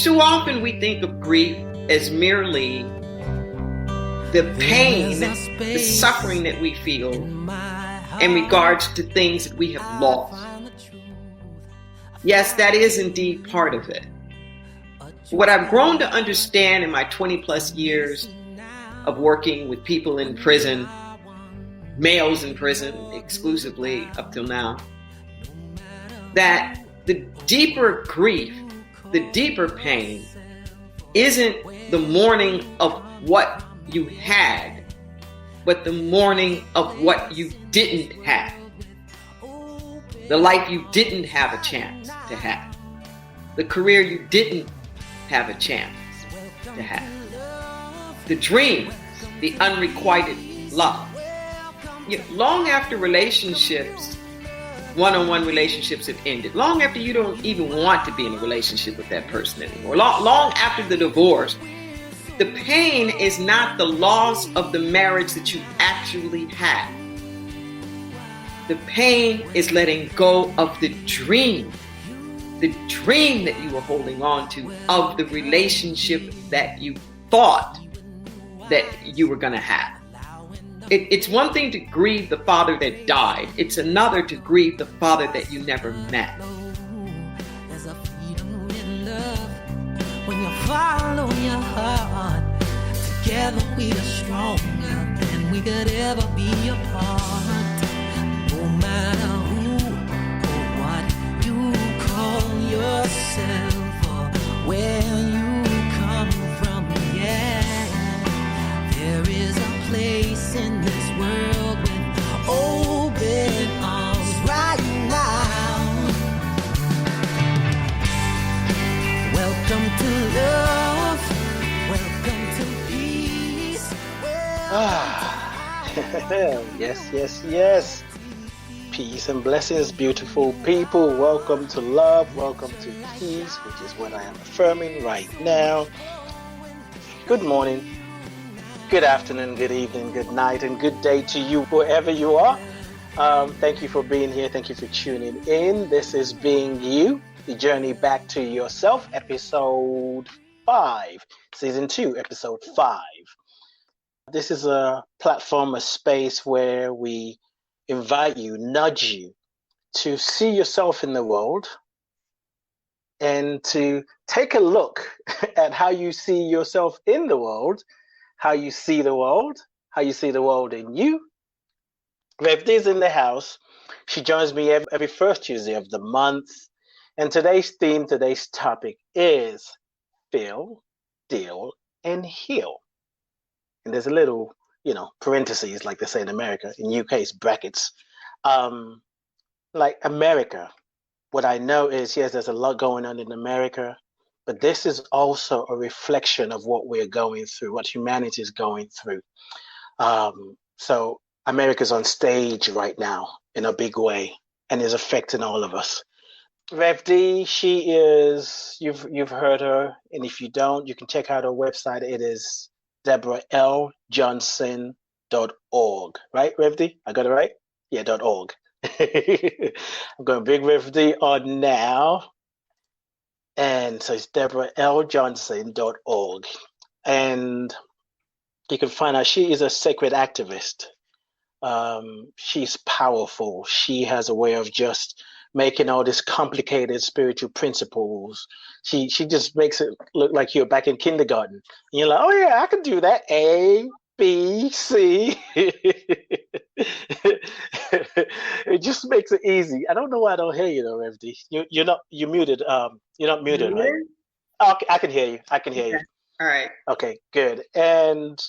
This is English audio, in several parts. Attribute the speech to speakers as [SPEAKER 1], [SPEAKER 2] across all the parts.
[SPEAKER 1] Too often we think of grief as merely the pain, the suffering that we feel in regards to things that we have lost. Yes, that is indeed part of it. What I've grown to understand in my 20 plus years of working with people in prison, males in prison exclusively up till now, that the deeper grief, the deeper pain isn't the mourning of what you had, but the mourning of what you didn't have. The life you didn't have a chance to have. The career you didn't have a chance to have. The dreams, the unrequited love. Long after relationships, one-on-one relationships have ended, long after you don't even want to be in a relationship with that person anymore, long after the divorce, the pain is not the loss of the marriage that you actually had. The pain is letting go of the dream that you were holding on to, of the relationship that you thought that you were going to have. It's one thing to grieve the father that died. It's another to grieve the father that you never met.
[SPEAKER 2] There's a freedom in love when you follow your heart. Together we are stronger than we could ever be apart. No matter who or what you call yourself or where you come from, yeah, there is a place in this world with open arms right now. Welcome to love, welcome to peace.
[SPEAKER 3] Yes. Peace and blessings, beautiful people. Welcome to love, welcome to peace, which is what I am affirming right now. Good morning, good afternoon, good evening, good night, and good day to you, wherever you are. Thank you for being here. Thank you for tuning in. This is Being You, the journey back to yourself, episode 5, season 2, episode 5. This is a platform, a space where we invite you, nudge you to see yourself in the world and to take a look at how you see yourself in the world, how you see the world, how you see the world in you. Rev D's in the house. She joins me every first Tuesday of the month. And today's theme, today's topic is feel, deal, and heal. And there's a little, parentheses, like they say in America. In UK, it's brackets. Like America, what I know is, yes, there's a lot going on in America, but this is also a reflection of what we're going through, what humanity is going through. So America's on stage right now in a big way and is affecting all of us. Rev D, she is, you've heard her, and if you don't, you can check out her website. It is Deborah L. Johnson.org, right, Rev D? I got it right? Yeah, .org. I'm going big Rev D on now. And so it's DeborahLJohnson.org. And you can find out she is a sacred activist. She's powerful. She has a way of just making all these complicated spiritual principles. She just makes it look like you're back in kindergarten. And you're like, oh yeah, I can do that. A, B, C. It just makes it easy. I don't know why I don't hear you though, Rev D. You're muted. You're not muted, right? Okay, I can hear you.
[SPEAKER 1] Okay. All right.
[SPEAKER 3] Okay, good. And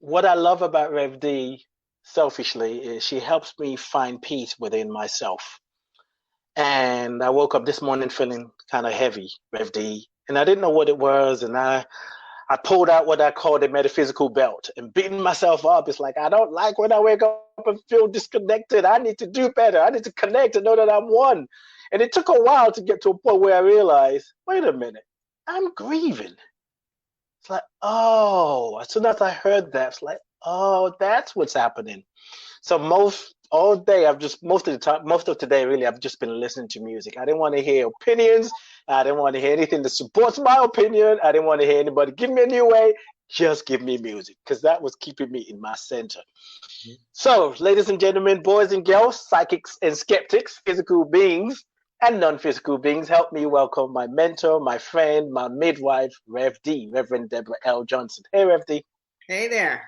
[SPEAKER 3] what I love about Rev D, selfishly, is she helps me find peace within myself. And I woke up this morning feeling kind of heavy, Rev D, and I didn't know what it was. And I pulled out what I call the metaphysical belt and beating myself up. It's like, I don't like when I wake up and feel disconnected. I need to do better. I need to connect and know that I'm one. And it took a while to get to a point where I realized, wait a minute, I'm grieving. It's like, oh, as soon as I heard that, it's like, oh, that's what's happening. So most all day, most of today, really, I've just been listening to music. I didn't want to hear opinions. I didn't want to hear anything that supports my opinion. I didn't want to hear anybody give me a new way. Just give me music, because that was keeping me in my center. Mm-hmm. So, ladies and gentlemen, boys and girls, psychics and skeptics, physical beings and non-physical beings, help me welcome my mentor, my friend, my midwife, Rev D, Reverend Deborah L. Johnson. Hey, Rev D.
[SPEAKER 1] Hey there.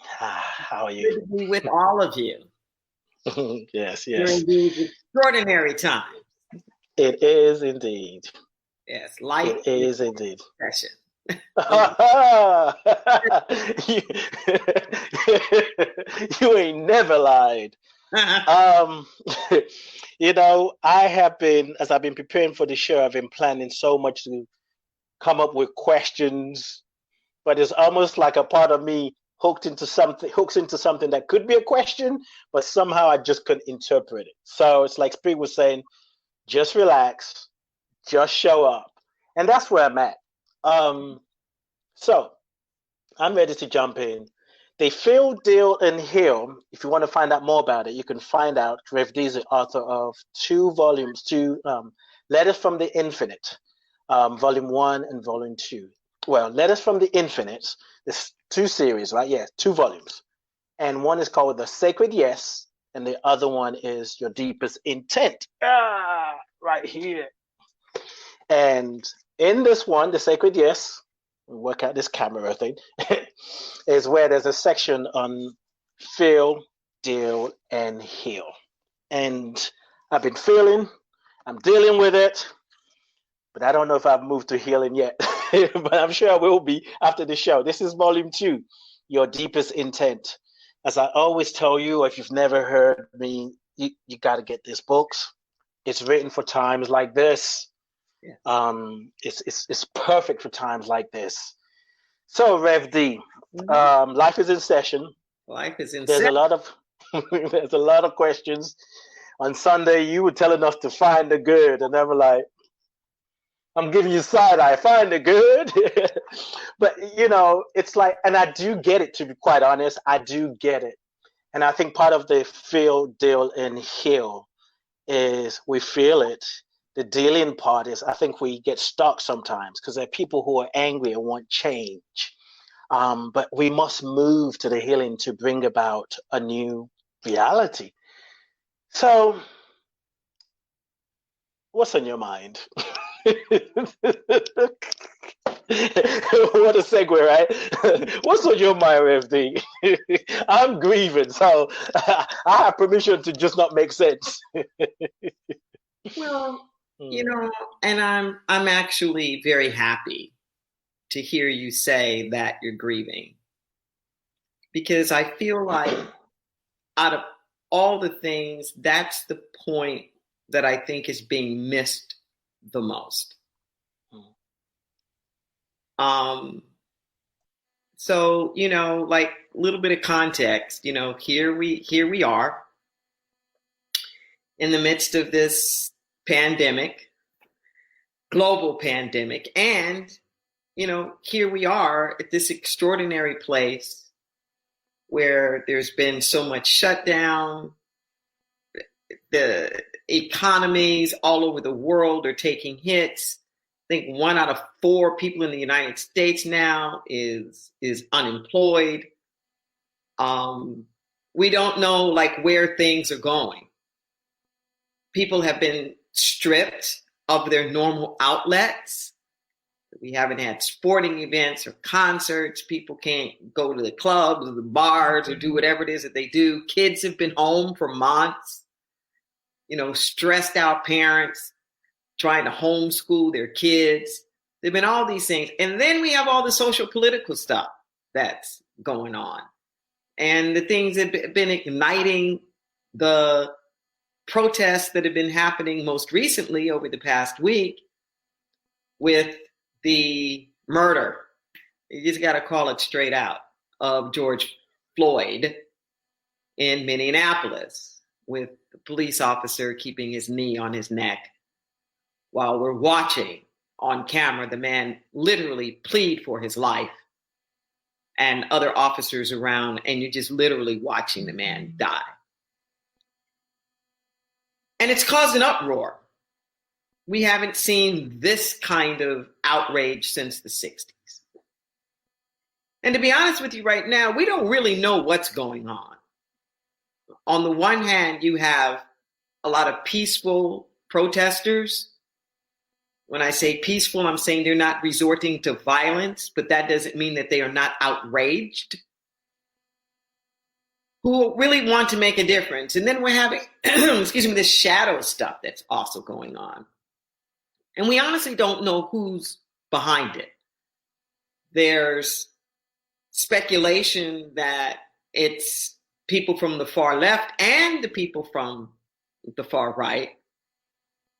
[SPEAKER 3] How are you?
[SPEAKER 1] Good to be with all of you.
[SPEAKER 3] Yes.
[SPEAKER 1] During these extraordinary times.
[SPEAKER 3] It is indeed.
[SPEAKER 1] Yes, life
[SPEAKER 3] it is indeed.
[SPEAKER 1] Session.
[SPEAKER 3] You ain't never lied. You know, as I've been preparing for the show, I've been planning so much to come up with questions, but it's almost like a part of me hooks into something that could be a question, but somehow I just couldn't interpret it. So it's like Spirit was saying, just relax, just show up. And that's where I'm at. So I'm ready to jump in. They Feel, Deal, and Heal. If you want to find out more about it, you can find out. Rev D is the author of 2 volumes, 2 Letters from the Infinite, Volume 1 and Volume 2. Well, Letters from the Infinite, there's 2 series, right? Yeah, 2 volumes. And one is called The Sacred Yes, and the other one is Your Deepest Intent. Right here. And in this one, The Sacred Yes, work out this camera thing, is where there's a section on feel, deal, and heal. And I've been feeling, I'm dealing with it, but I don't know if I've moved to healing yet. But I'm sure I will be after the show. This is Volume 2, Your Deepest Intent. As I always tell you, if you've never heard me, you got to get these books. It's written for times like this. Yeah. It's perfect for times like this. So, Rev D, life is in session.
[SPEAKER 1] Life is in
[SPEAKER 3] session. There's a lot of questions. On Sunday, you were telling us to find the good, and I'm like, I'm giving you side eye, find the good. But, you know, it's like, and I do get it, to be quite honest. I do get it. And I think part of the feel, deal, and heal is we feel it. The dealing part is I think we get stuck sometimes because there are people who are angry and want change. But we must move to the healing to bring about a new reality. So, what's on your mind? What a segue, right? What's on your mind, Rev D? I'm grieving, so I have permission to just not make sense.
[SPEAKER 1] Well, you know, and I'm actually very happy to hear you say that you're grieving, because I feel like out of all the things, that's the point that I think is being missed the most. So, you know, like a little bit of context, you know, here we are in the midst of this pandemic, global pandemic. And, you know, here we are at this extraordinary place where there's been so much shutdown. The economies all over the world are taking hits. I think 1 out of 4 people in the United States now is unemployed. We don't know like where things are going. People have been stripped of their normal outlets. We haven't had sporting events or concerts. People can't go to the clubs or the bars or do whatever it is that they do. Kids have been home for months. You know, stressed out parents trying to homeschool their kids. There've been all these things. And then we have all the social political stuff that's going on. And the things that have been igniting the protests that have been happening most recently over the past week with the murder, you just got to call it straight out, of George Floyd in Minneapolis, with the police officer keeping his knee on his neck while we're watching on camera the man literally plead for his life and other officers around, and you're just literally watching the man die. And it's caused an uproar. We haven't seen this kind of outrage since the 60s. And to be honest with you right now, we don't really know what's going on. On the one hand, you have a lot of peaceful protesters. When I say peaceful, I'm saying they're not resorting to violence, but that doesn't mean that they are not outraged, who really want to make a difference. And then we're having, this shadow stuff that's also going on. And we honestly don't know who's behind it. There's speculation that it's people from the far left and the people from the far right,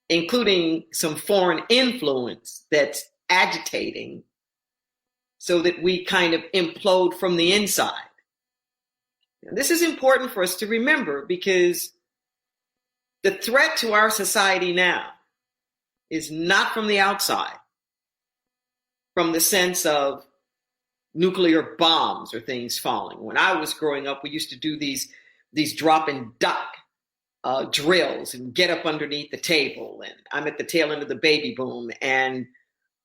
[SPEAKER 1] including some foreign influence that's agitating so that we kind of implode from the inside. Now, this is important for us to remember because the threat to our society now is not from the outside, from the sense of nuclear bombs or things falling. When I was growing up, we used to do these drop and duck drills and get up underneath the table. And I'm at the tail end of the baby boom. And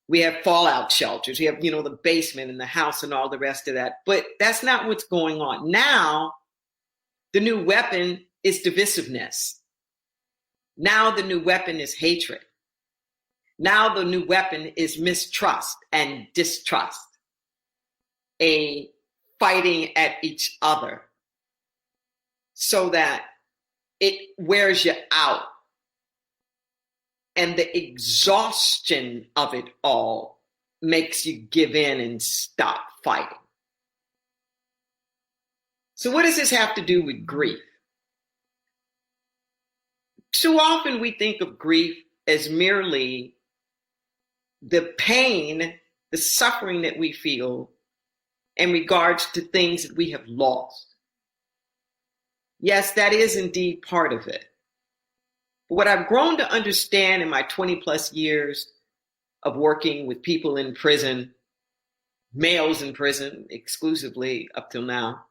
[SPEAKER 1] we have fallout shelters. We have, the basement and the house and all the rest of that. But that's not what's going on. Now, the new weapon is divisiveness. Now the new weapon is hatred. Now the new weapon is mistrust and distrust. A fighting at each other so that it wears you out. And the exhaustion of it all makes you give in and stop fighting. So what does this have to do with grief? Too often we think of grief as merely the pain, the suffering that we feel in regards to things that we have lost. Yes, that is indeed part of it. But what I've grown to understand in my 20 plus years of working with people in prison, males in prison exclusively up till now,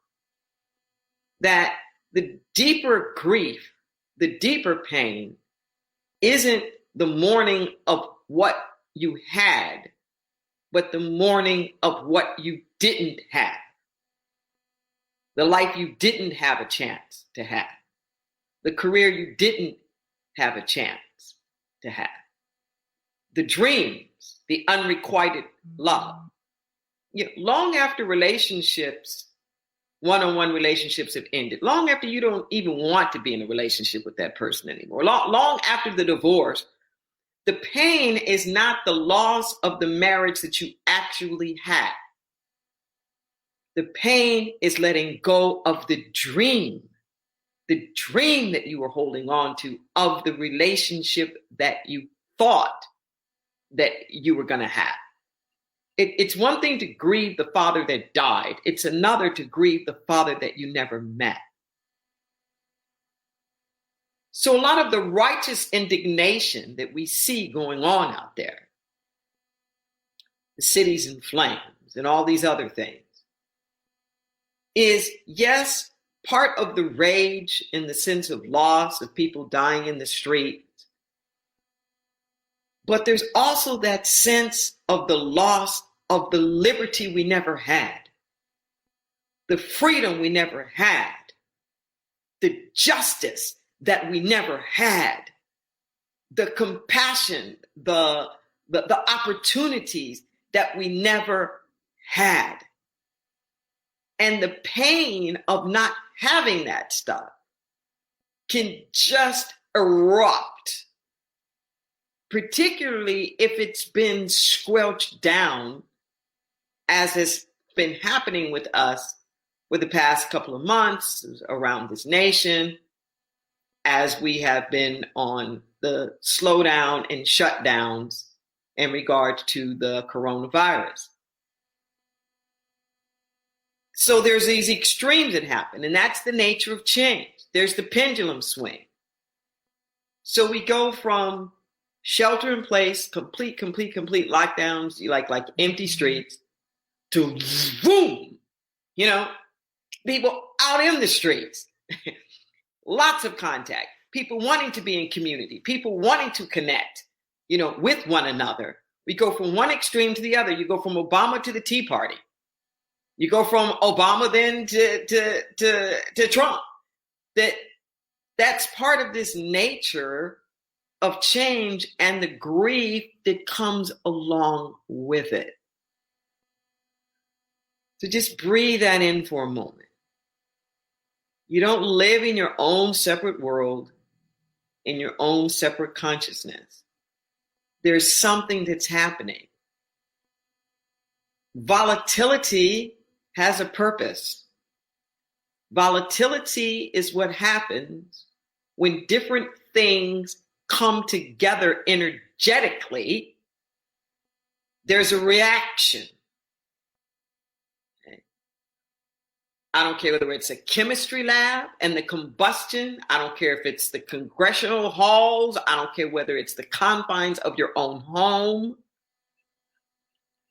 [SPEAKER 1] that the deeper grief, the deeper pain isn't the mourning of what you had, but the mourning of what you didn't have. The life you didn't have a chance to have. The career you didn't have a chance to have. The dreams, the unrequited love. Long after relationships, one-on-one relationships have ended, long after you don't even want to be in a relationship with that person anymore, long after the divorce, the pain is not the loss of the marriage that you actually had. The pain is letting go of the dream that you were holding on to of the relationship that you thought that you were going to have. It's one thing to grieve the father that died. It's another to grieve the father that you never met. So a lot of the righteous indignation that we see going on out there, the cities in flames and all these other things, is, yes, part of the rage in the sense of loss of people dying in the streets. But there's also that sense of the loss of the liberty we never had, the freedom we never had, the justice that we never had, the compassion, the opportunities that we never had. And the pain of not having that stuff can just erupt, particularly if it's been squelched down, as has been happening with us for the past couple of months around this nation, as we have been on the slowdown and shutdowns in regards to the coronavirus. So there's these extremes that happen, and that's the nature of change. There's the pendulum swing. So we go from shelter in place, complete lockdowns, like empty streets, to boom, people out in the streets. Lots of contact, people wanting to be in community, people wanting to connect, with one another. We go from one extreme to the other. You go from Obama to the Tea Party. You go from Obama then to Trump. That's part of this nature of change and the grief that comes along with it. So just breathe that in for a moment. You don't live in your own separate world, in your own separate consciousness. There's something that's happening. Volatility has a purpose. Volatility is what happens when different things come together energetically. There's a reaction. Okay. I don't care whether it's a chemistry lab and the combustion. I don't care if it's the congressional halls. I don't care whether it's the confines of your own home.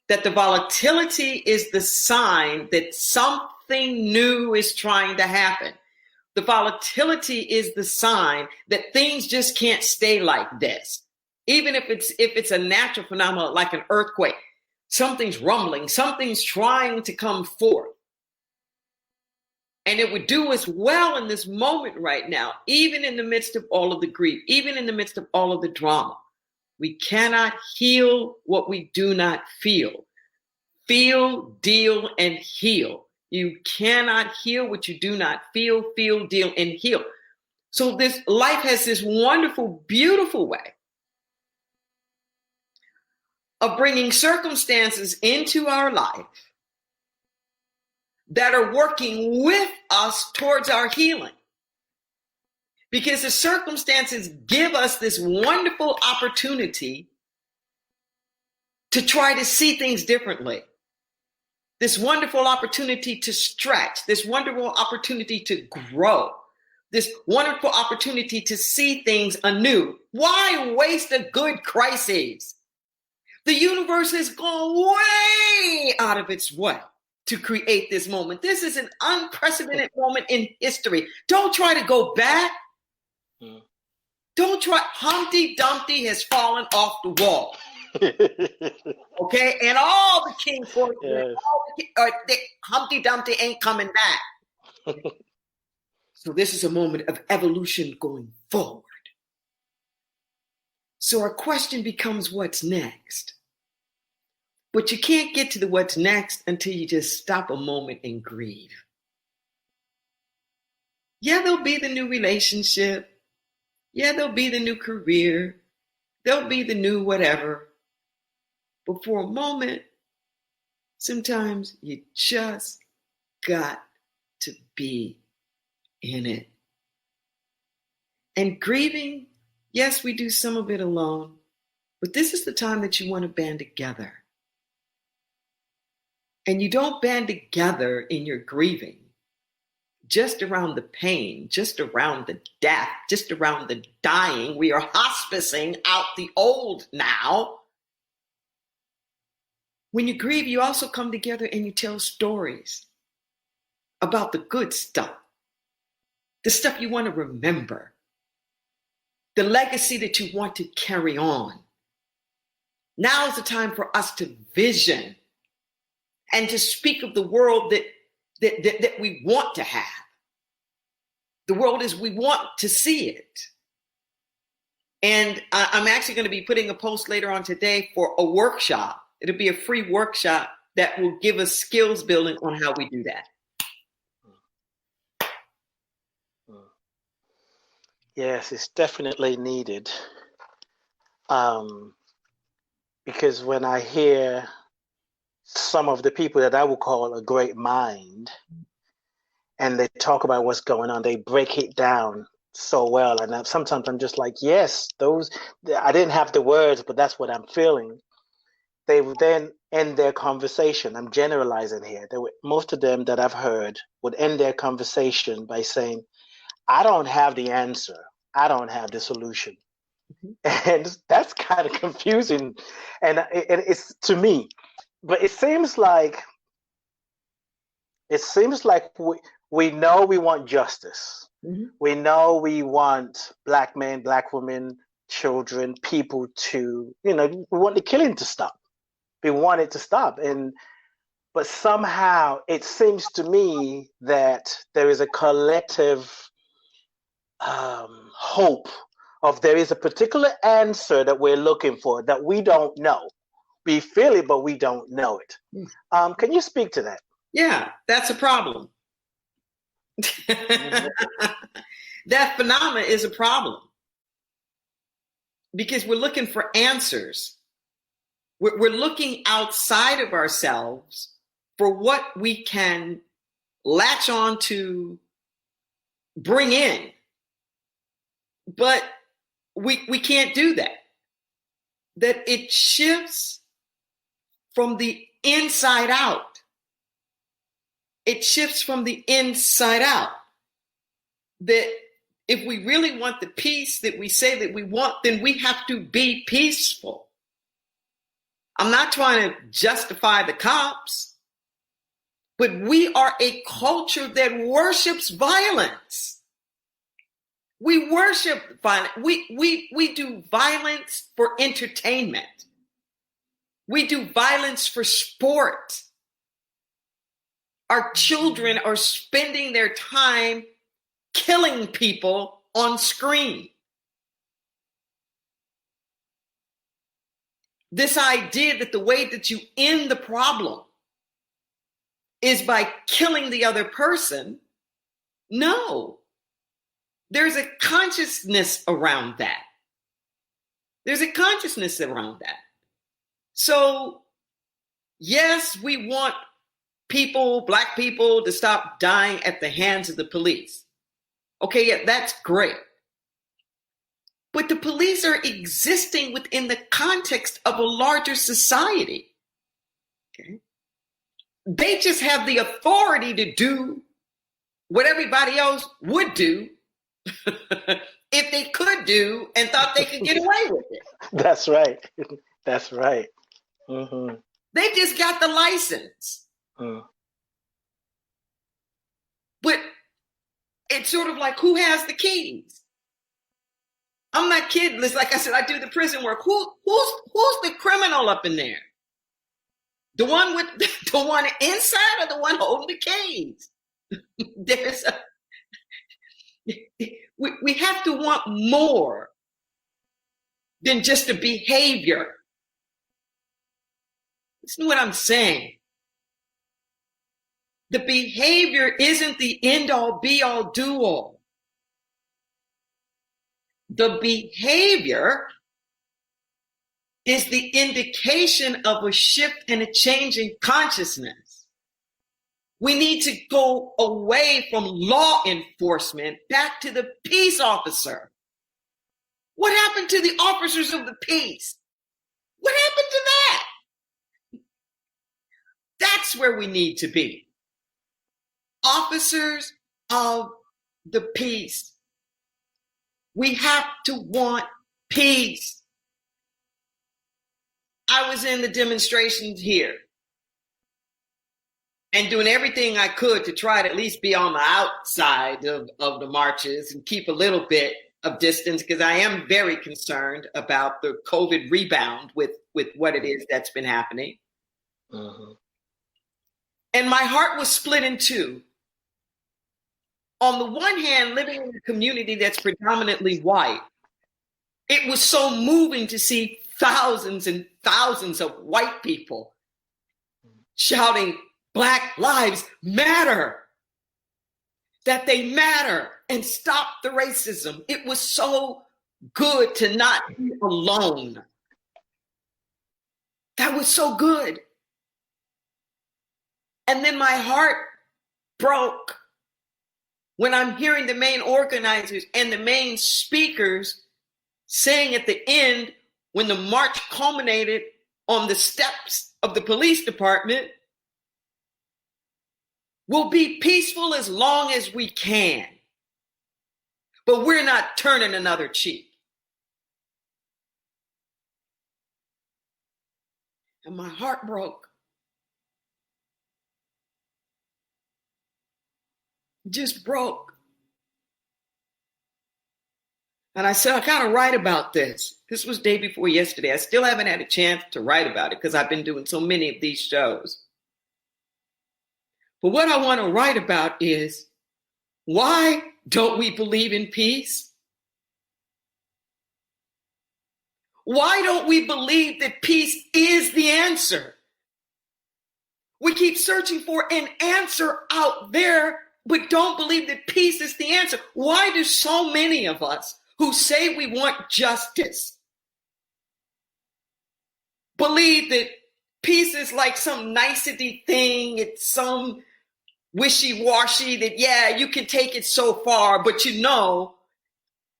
[SPEAKER 1] That the volatility is the sign that something new is trying to happen. The volatility is the sign that things just can't stay like this. Even if it's a natural phenomenon like an earthquake, something's rumbling, something's trying to come forth. And it would do us well in this moment right now, even in the midst of all of the grief, even in the midst of all of the drama. We cannot heal what we do not feel. Feel, deal, and heal. You cannot heal what you do not feel, deal, and heal. So this life has this wonderful, beautiful way of bringing circumstances into our life that are working with us towards our healing. Because the circumstances give us this wonderful opportunity to try to see things differently. This wonderful opportunity to stretch, this wonderful opportunity to grow, this wonderful opportunity to see things anew. Why waste a good crisis? The universe has gone way out of its way to create this moment. This is an unprecedented moment in history. Don't try to go back. Don't try. Humpty Dumpty has fallen off the wall. Okay, and all the king forces, Humpty Dumpty ain't coming back. So this is a moment of evolution going forward. So our question becomes, what's next? But you can't get to the what's next until you just stop a moment and grieve. Yeah, there'll be the new relationship. Yeah, there'll be the new career. There'll be the new whatever. But for a moment, sometimes you just got to be in it. And grieving, yes, we do some of it alone, but this is the time that you want to band together. And you don't band together in your grieving just around the pain, just around the death, just around the dying. We are hospicing out the old now. When you grieve, you also come together and you tell stories about the good stuff, the stuff you want to remember, the legacy that you want to carry on. Now is the time for us to vision and to speak of the world that we want to have. The world as we want to see it. And I'm actually going to be putting a post later on today for a workshop. It'll be a free workshop that will give us skills building on how we do that.
[SPEAKER 3] Yes, it's definitely needed. Because when I hear some of the people that I would call a great mind, and they talk about what's going on, they break it down so well. And sometimes I'm just like, yes, I didn't have the words, but that's what I'm feeling. They would then end their conversation. I'm generalizing here. Most of them that I've heard would end their conversation by saying, I don't have the answer. I don't have the solution. Mm-hmm. And that's kind of confusing. And it's to me, but it seems like we know we want justice.
[SPEAKER 1] Mm-hmm.
[SPEAKER 3] We know we want black men, black women, children, people to, we want the killing to stop. We want it to stop. But somehow it seems to me that there is a collective hope of there is a particular answer that we're looking for that we don't know. We feel it, but we don't know it. Can you speak to that?
[SPEAKER 1] Yeah, that's a problem. That phenomena is a problem because we're looking for answers. We're looking outside of ourselves for what we can latch on to, bring in. But we can't do that. That it shifts from the inside out. It shifts from the inside out. That if we really want the peace that we say that we want, then we have to be peaceful. I'm not trying to justify the cops, but we are a culture that worships violence. We worship violence. We do violence for entertainment. We do violence for sport. Our children are spending their time killing people on screen. This idea that the way that you end the problem is by killing the other person. No. There's a consciousness around that. There's a consciousness around that. So, yes, we want people, black people, to stop dying at the hands of the police. Okay, yeah, that's great. But the police are existing within the context of a larger society. Okay? They just have the authority to do what everybody else would do if they could do and thought they could get away with it.
[SPEAKER 3] That's right. That's right. Mm-hmm.
[SPEAKER 1] They just got the license. But it's sort of like, who has the keys? I'm not kidding. It's like I said, I do the prison work. Who's the criminal up in there? The one inside or the one holding the keys? We have to want more than just a behavior. Listen to what I'm saying. The behavior isn't the end all, be all, do all. The behavior is the indication of a shift and a change in consciousness. We need to go away from law enforcement back to the peace officer. What happened to the officers of the peace? What happened to that? That's where we need to be. Officers of the peace. We have to want peace. I was in the demonstrations here and doing everything I could to try to at least be on the outside of the marches and keep a little bit of distance because I am very concerned about the COVID rebound with what it is that's been happening.
[SPEAKER 3] Mm-hmm.
[SPEAKER 1] And my heart was split in two. On the one hand, living in a community that's predominantly white, it was so moving to see thousands and thousands of white people shouting, Black lives matter, that they matter, and stop the racism. It was so good to not be alone. That was so good. And then my heart broke when I'm hearing the main organizers and the main speakers saying at the end, when the march culminated on the steps of the police department, we'll be peaceful as long as we can, but we're not turning another cheek. And my heart broke. Just broke. And I said, I got to write about this. This was day before yesterday. I still haven't had a chance to write about it because I've been doing so many of these shows. But what I want to write about is, why don't we believe in peace? Why don't we believe that peace is the answer? We keep searching for an answer out there, but don't believe that peace is the answer. Why do so many of us who say we want justice believe that peace is like some nicety thing? It's some wishy-washy that, yeah, you can take it so far, but you know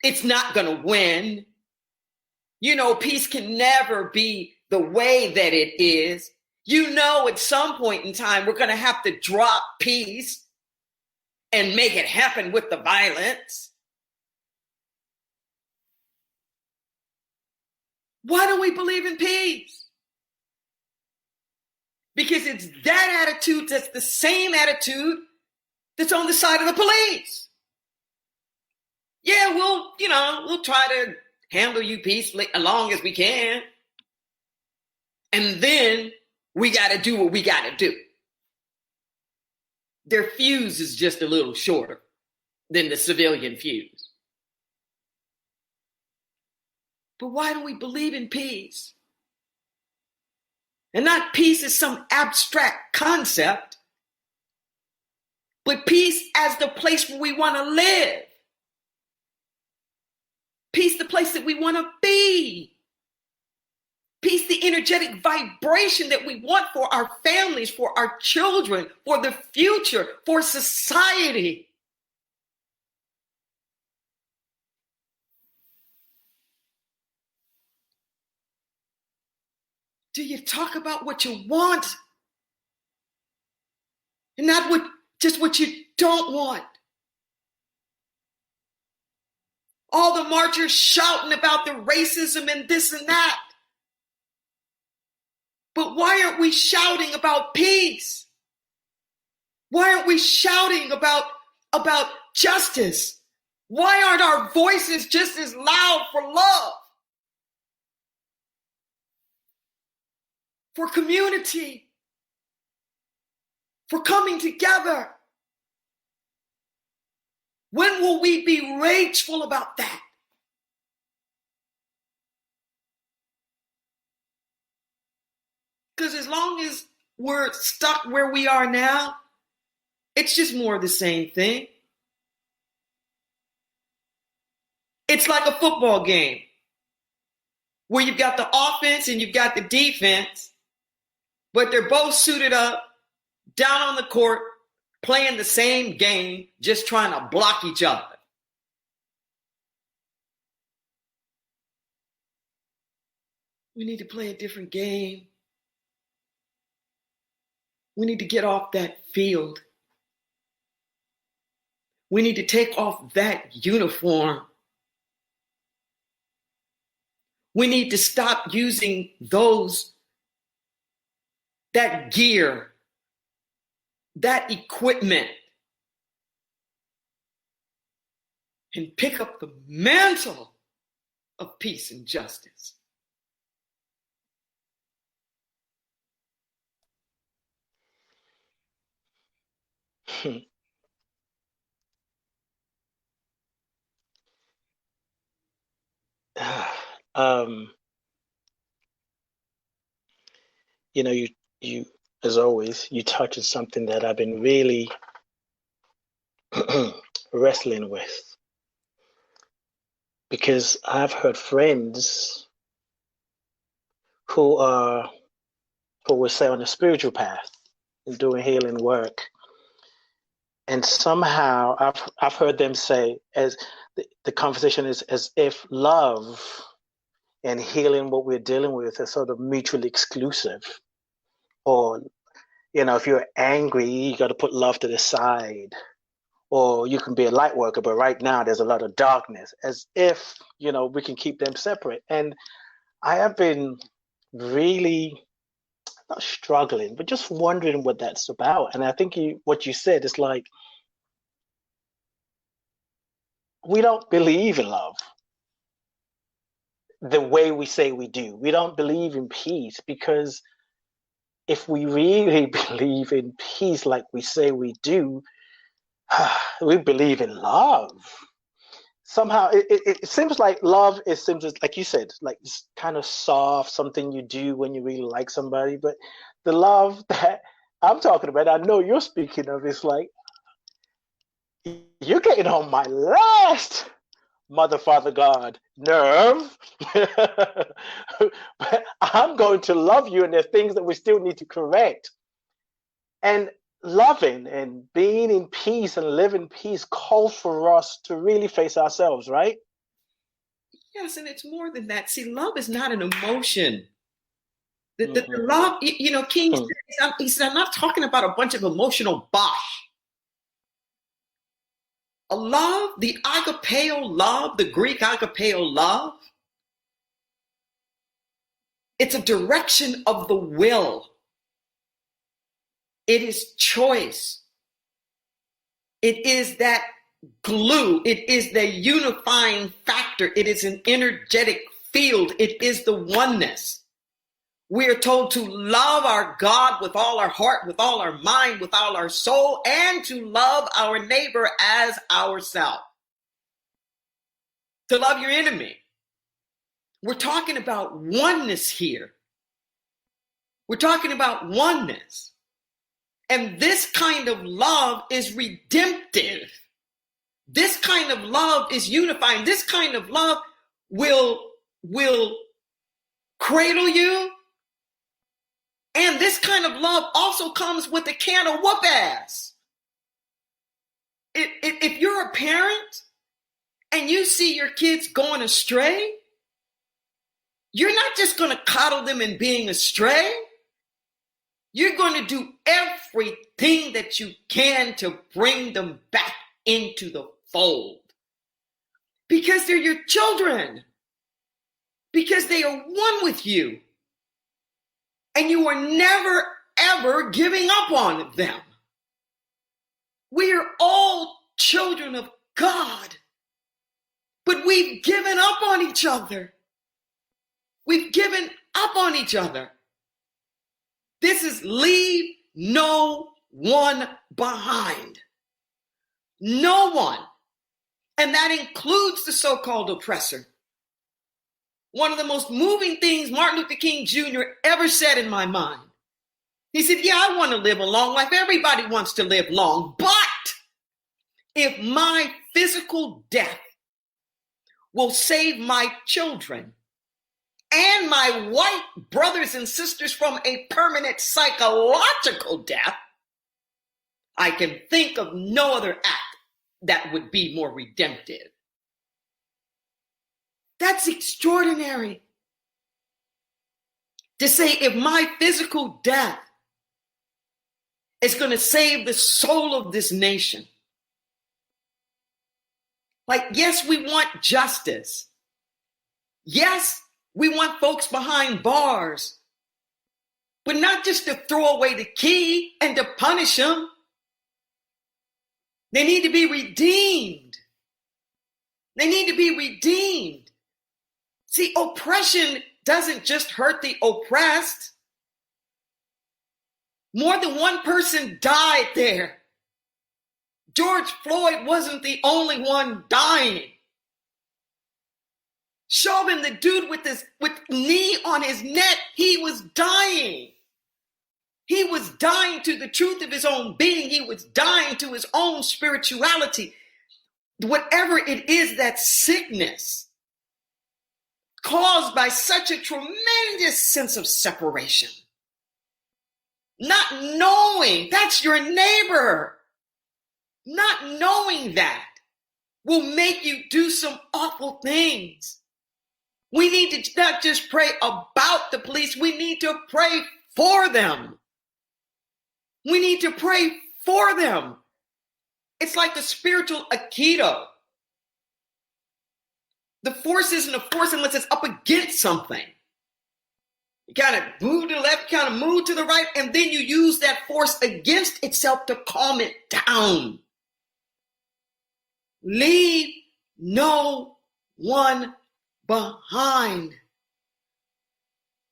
[SPEAKER 1] it's not going to win. You know, peace can never be the way that it is. You know, at some point in time, we're going to have to drop peace and make it happen with the violence. Why don't we believe in peace? Because it's that attitude that's the same attitude that's on the side of the police. Yeah, we'll try to handle you peacefully as long as we can. And then we got to do what we got to do. Their fuse is just a little shorter than the civilian fuse. But why don't we believe in peace? And not peace as some abstract concept, but peace as the place where we want to live. Peace, the place that we want to be. Peace, the energetic vibration that we want for our families, for our children, for the future, for society. Do you talk about what you want and not just what you don't want? All the marchers shouting about the racism and this and that. But why aren't we shouting about peace? Why aren't we shouting about justice? Why aren't our voices just as loud for love? For community? For coming together? When will we be rageful about that? Because as long as we're stuck where we are now, it's just more of the same thing. It's like a football game where you've got the offense and you've got the defense, but they're both suited up, down on the court, playing the same game, just trying to block each other. We need to play a different game. We need to get off that field. We need to take off that uniform. We need to stop using that gear, that equipment, and pick up the mantle of peace and justice.
[SPEAKER 3] You as always, you touch on something that I've been really wrestling with, because I've heard friends who would say on a spiritual path and doing healing work, and somehow I've heard them say, as the conversation is as if love and healing what we're dealing with is sort of mutually exclusive. Or, if you're angry, you got to put love to the side. Or you can be a light worker, but right now there's a lot of darkness, as if, we can keep them separate. And I have been really, not struggling, but just wondering what that's about. And I think what you said is like, we don't believe in love. the way we say we do. We don't believe in peace, because if we really believe in peace like we say we do, we believe in love. Somehow it seems like love is simply, like you said, like this kind of soft, something you do when you really like somebody. But the love that I'm talking about, I know you're speaking of, is like, you're getting on my last Mother, Father, God nerve. But I'm going to love you, and there's things that we still need to correct. And loving and being in peace and living peace calls for us to really face ourselves, right?
[SPEAKER 1] Yes, and it's more than that. See, love is not an emotion. The love, King said, he said, I'm not talking about a bunch of emotional bosh. A love, the agapeo love, the Greek agapeo love, it's a direction of the will. It is choice. It is that glue. It is the unifying factor. It is an energetic field. It is the oneness. We are told to love our God with all our heart, with all our mind, with all our soul, and to love our neighbor as ourselves. To love your enemy. We're talking about oneness here. We're talking about oneness. And this kind of love is redemptive. This kind of love is unifying. This kind of love will cradle you. And this kind of love also comes with a can of whoop ass. If you're a parent and you see your kids going astray, you're not just going to coddle them in being astray. You're going to do everything that you can to bring them back into the fold. Because they're your children. Because they are one with you. And you are never, ever giving up on them. We are all children of God. But we've given up on each other. We've given up on each other. This is leave no one behind. No one. And that includes the so-called oppressor. One of the most moving things Martin Luther King Jr. ever said in my mind. He said, yeah, I want to live a long life. Everybody wants to live long. But if my physical death will save my children and my white brothers and sisters from a permanent psychological death, I can think of no other act that would be more redemptive. That's extraordinary. To say if my physical death is going to save the soul of this nation. Like, yes, we want justice. Yes, we want folks behind bars. But not just to throw away the key and to punish them. They need to be redeemed. They need to be redeemed. See, oppression doesn't just hurt the oppressed. More than one person died there. George Floyd wasn't the only one dying. Chauvin, the dude with knee on his neck, he was dying. He was dying to the truth of his own being. He was dying to his own spirituality. Whatever it is, that sickness caused by such a tremendous sense of separation. Not knowing that's your neighbor. Not knowing that will make you do some awful things. We need to not just pray about the police. We need to pray for them. We need to pray for them. It's like a spiritual aikido. The force isn't a force unless it's up against something. You kind of move to the left, kind of move to the right, and then you use that force against itself to calm it down. Leave no one behind.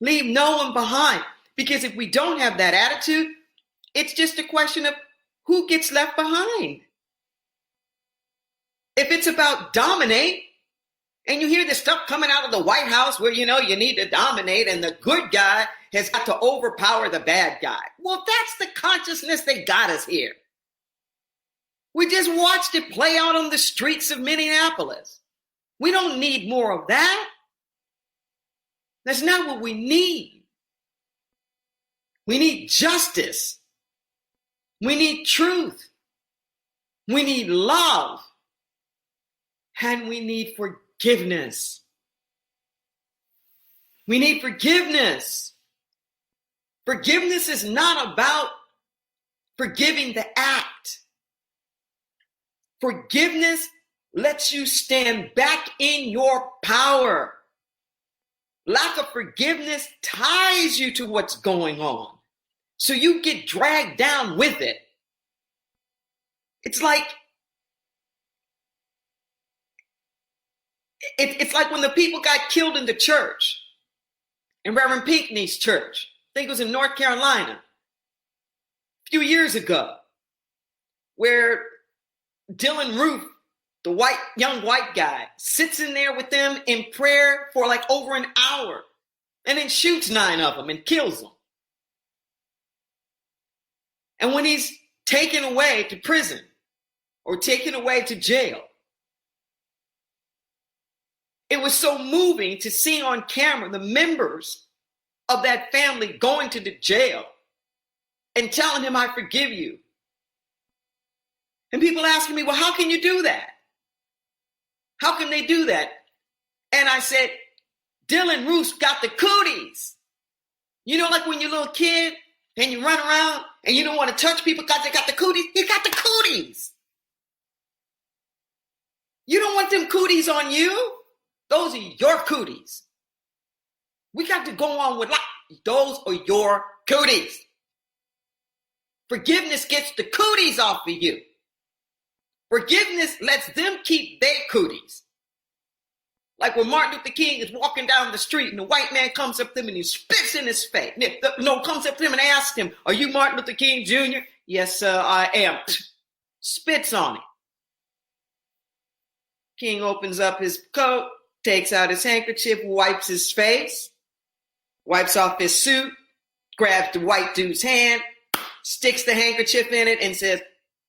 [SPEAKER 1] Leave no one behind. Because if we don't have that attitude, it's just a question of who gets left behind. If it's about dominate, and you hear this stuff coming out of the White House where, you need to dominate and the good guy has got to overpower the bad guy. Well, that's the consciousness that got us here. We just watched it play out on the streets of Minneapolis. We don't need more of that. That's not what we need. We need justice. We need truth. We need love. And we need forgiveness. We need forgiveness. Forgiveness is not about forgiving the act. Forgiveness lets you stand back in your power. Lack of forgiveness ties you to what's going on. So you get dragged down with it. It's like when the people got killed in the church, in Reverend Pinckney's church. I think it was in North Carolina a few years ago, where Dylan Roof, the young white guy, sits in there with them in prayer for like over an hour and then shoots 9 of them and kills them. And when he's taken away to prison or taken away to jail, it was so moving to see on camera the members of that family going to the jail and telling him, I forgive you. And people asking me, well, how can you do that? How can they do that? And I said, Dylan Roof's got the cooties. Like when you're a little kid and you run around and you don't want to touch people because they got the cooties. He got the cooties. You don't want them cooties on you. Those are your cooties. We got to go on with life. Those are your cooties. Forgiveness gets the cooties off of you. Forgiveness lets them keep their cooties. Like when Martin Luther King is walking down the street and the white man comes up to him and he spits in his face. Comes up to him and asks him, are you Martin Luther King Jr.? Yes, sir, I am. Spits on him. King opens up his coat, takes out his handkerchief, wipes his face, wipes off his suit, grabs the white dude's hand, sticks the handkerchief in it and says,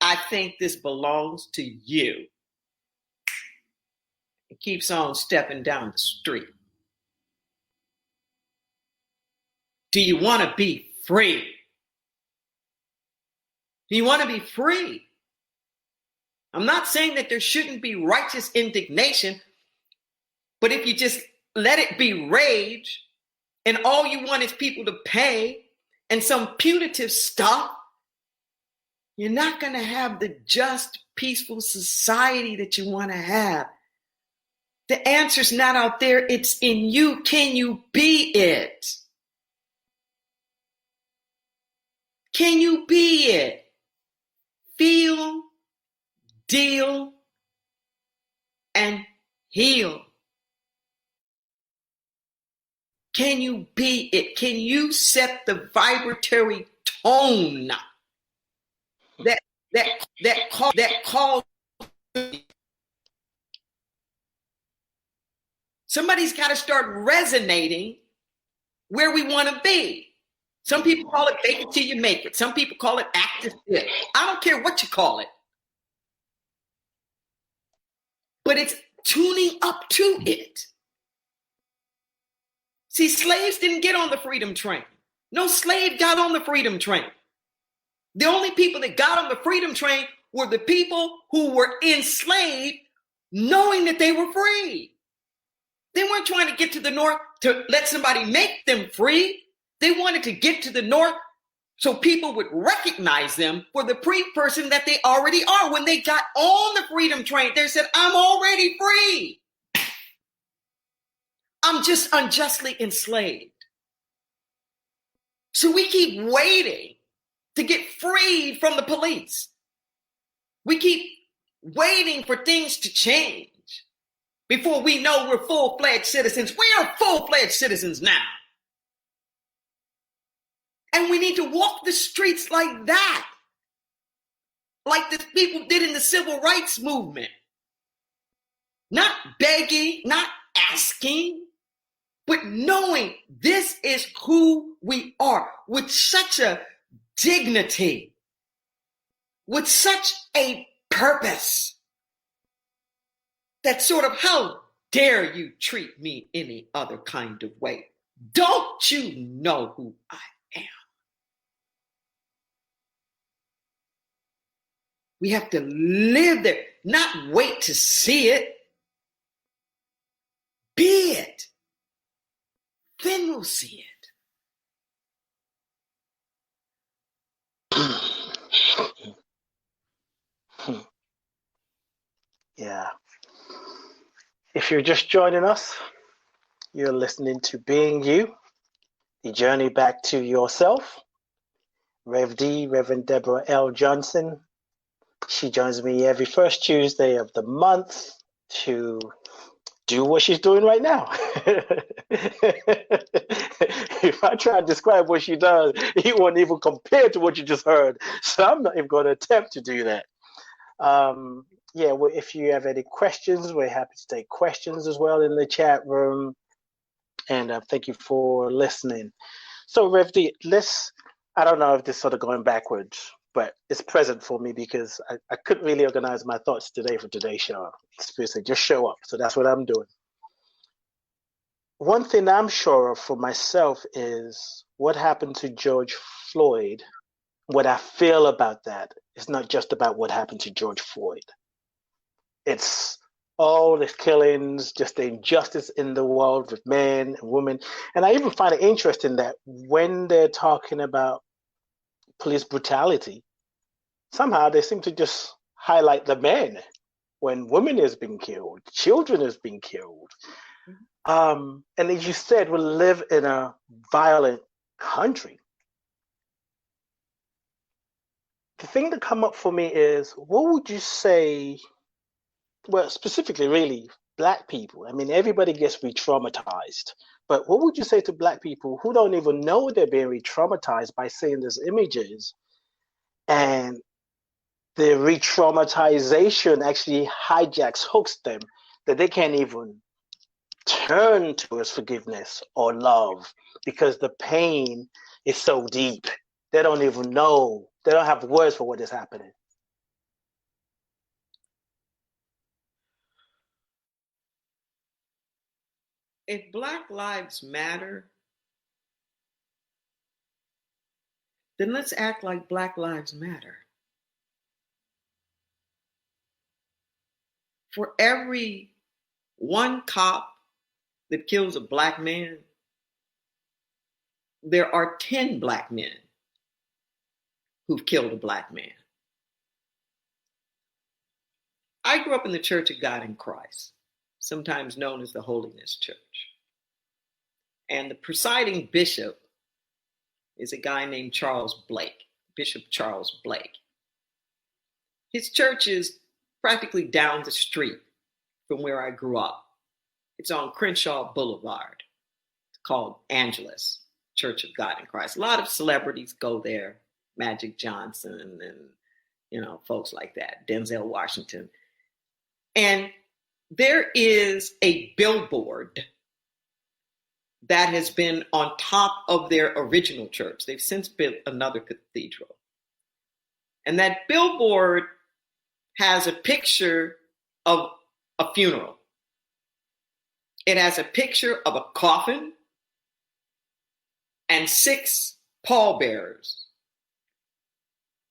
[SPEAKER 1] I think this belongs to you. He keeps on stepping down the street. Do you want to be free? Do you want to be free? I'm not saying that there shouldn't be righteous indignation, but if you just let it be rage and all you want is people to pay and some punitive stuff, you're not going to have the just, peaceful society that you want to have. The answer's not out there. It's in you. Can you be it? Can you be it? Feel, deal, and heal. Can you be it? Can you set the vibratory tone that calls? Somebody's got to start resonating where we want to be. Some people call it fake it till you make it. Some people call it active fit. I don't care what you call it. But it's tuning up to it. See, slaves didn't get on the freedom train. No slave got on the freedom train. The only people that got on the freedom train were the people who were enslaved knowing that they were free. They weren't trying to get to the north to let somebody make them free. They wanted to get to the north so people would recognize them for the person that they already are. When they got on the freedom train, they said, I'm already free. I'm just unjustly enslaved. So we keep waiting to get freed from the police. We keep waiting for things to change. before we know we're full-fledged citizens. We are full-fledged citizens now. And we need to walk the streets like that, like the people did in the civil rights movement. Not begging, not asking, but knowing this is who we are with such a dignity, with such a purpose, that sort of, how dare you treat me any other kind of way? Don't you know who I am? We have to live there, not wait to see it. Be it. Then we'll see
[SPEAKER 3] it. Yeah. If you're just joining us, you're listening to Being You, the journey back to yourself. Rev D, Reverend Deborah L. Johnson. She joins me every first Tuesday of the month to do what she's doing right now. If I try to describe what she does, it won't even compare to what you just heard. So I'm not even going to attempt to do that. Yeah, well, if you have any questions, we're happy to take questions as well in the chat room. And thank you for listening. So, Rev D, I don't know if this is sort of going backwards, but it's present for me because I couldn't really organize my thoughts today for today's show. Spirit said, just show up. So that's what I'm doing. One thing I'm sure of for myself is what happened to George Floyd. What I feel about that is not just about what happened to George Floyd. It's all the killings, just the injustice in the world with men and women. And I even find it interesting that when they're talking about police brutality, somehow they seem to just highlight the men when women has been killed, children has been killed. And as you said, we live in a violent country. The thing that come up for me is, what would you say, well, specifically really Black people? I mean, everybody gets re-traumatized, but what would you say to Black people who don't even know they're being re-traumatized by seeing these images, and the re-traumatization actually hooks them, that they can't even turn towards forgiveness or love because the pain is so deep. They don't even know. They don't have words for what is happening.
[SPEAKER 1] If Black lives matter, then let's act like Black lives matter. For every one cop that kills a Black man, there are 10 Black men who've killed a Black man. I grew up in the Church of God in Christ, sometimes known as the Holiness Church. And the presiding bishop is a guy named Charles Blake, Bishop Charles Blake. His church is practically down the street from where I grew up. It's on Crenshaw Boulevard. It's called Angelus, Church of God in Christ. A lot of celebrities go there, Magic Johnson and, folks like that, Denzel Washington. And there is a billboard that has been on top of their original church. They've since built another cathedral. And that billboard has a picture of a funeral. It has a picture of a coffin and 6 pallbearers,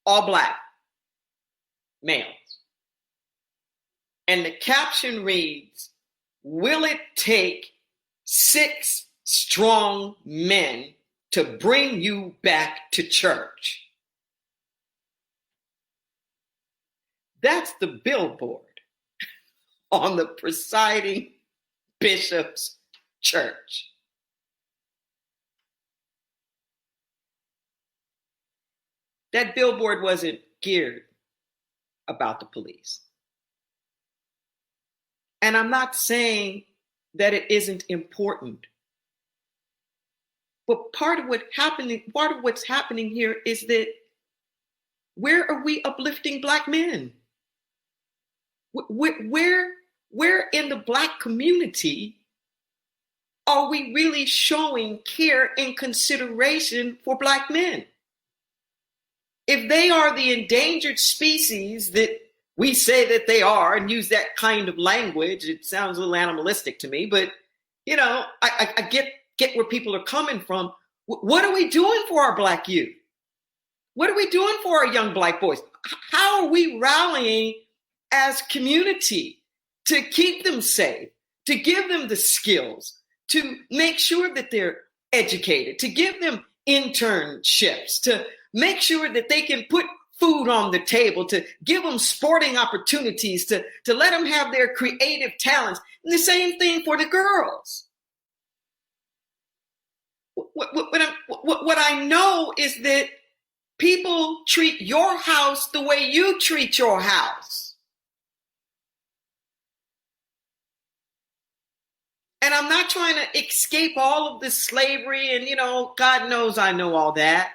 [SPEAKER 1] all Black males. And the caption reads, "Will it take 6 strong men to bring you back to church?" That's the billboard on the presiding bishop's church. That billboard wasn't geared about the police. And I'm not saying that it isn't important. But part of what's happening here is that where are we uplifting Black men? Where in the Black community are we really showing care and consideration for Black men? If they are the endangered species that we say that they are and use that kind of language, it sounds a little animalistic to me, but I get where people are coming from. What are we doing for our Black youth? What are we doing for our young Black boys? How are we rallying as community to keep them safe, to give them the skills, to make sure that they're educated, to give them internships, to make sure that they can put food on the table, to give them sporting opportunities, to let them have their creative talents. And the same thing for the girls. What I know is that people treat your house the way you treat your house. And I'm not trying to escape all of this slavery and, God knows I know all that.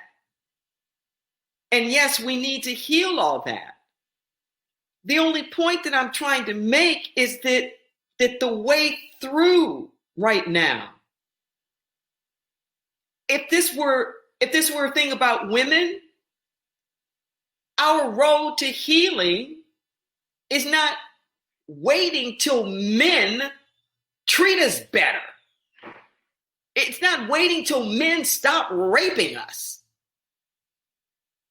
[SPEAKER 1] And yes, we need to heal all that. The only point that I'm trying to make is that the way through right now, if this were a thing about women, our road to healing is not waiting till men treat us better. It's not waiting till men stop raping us.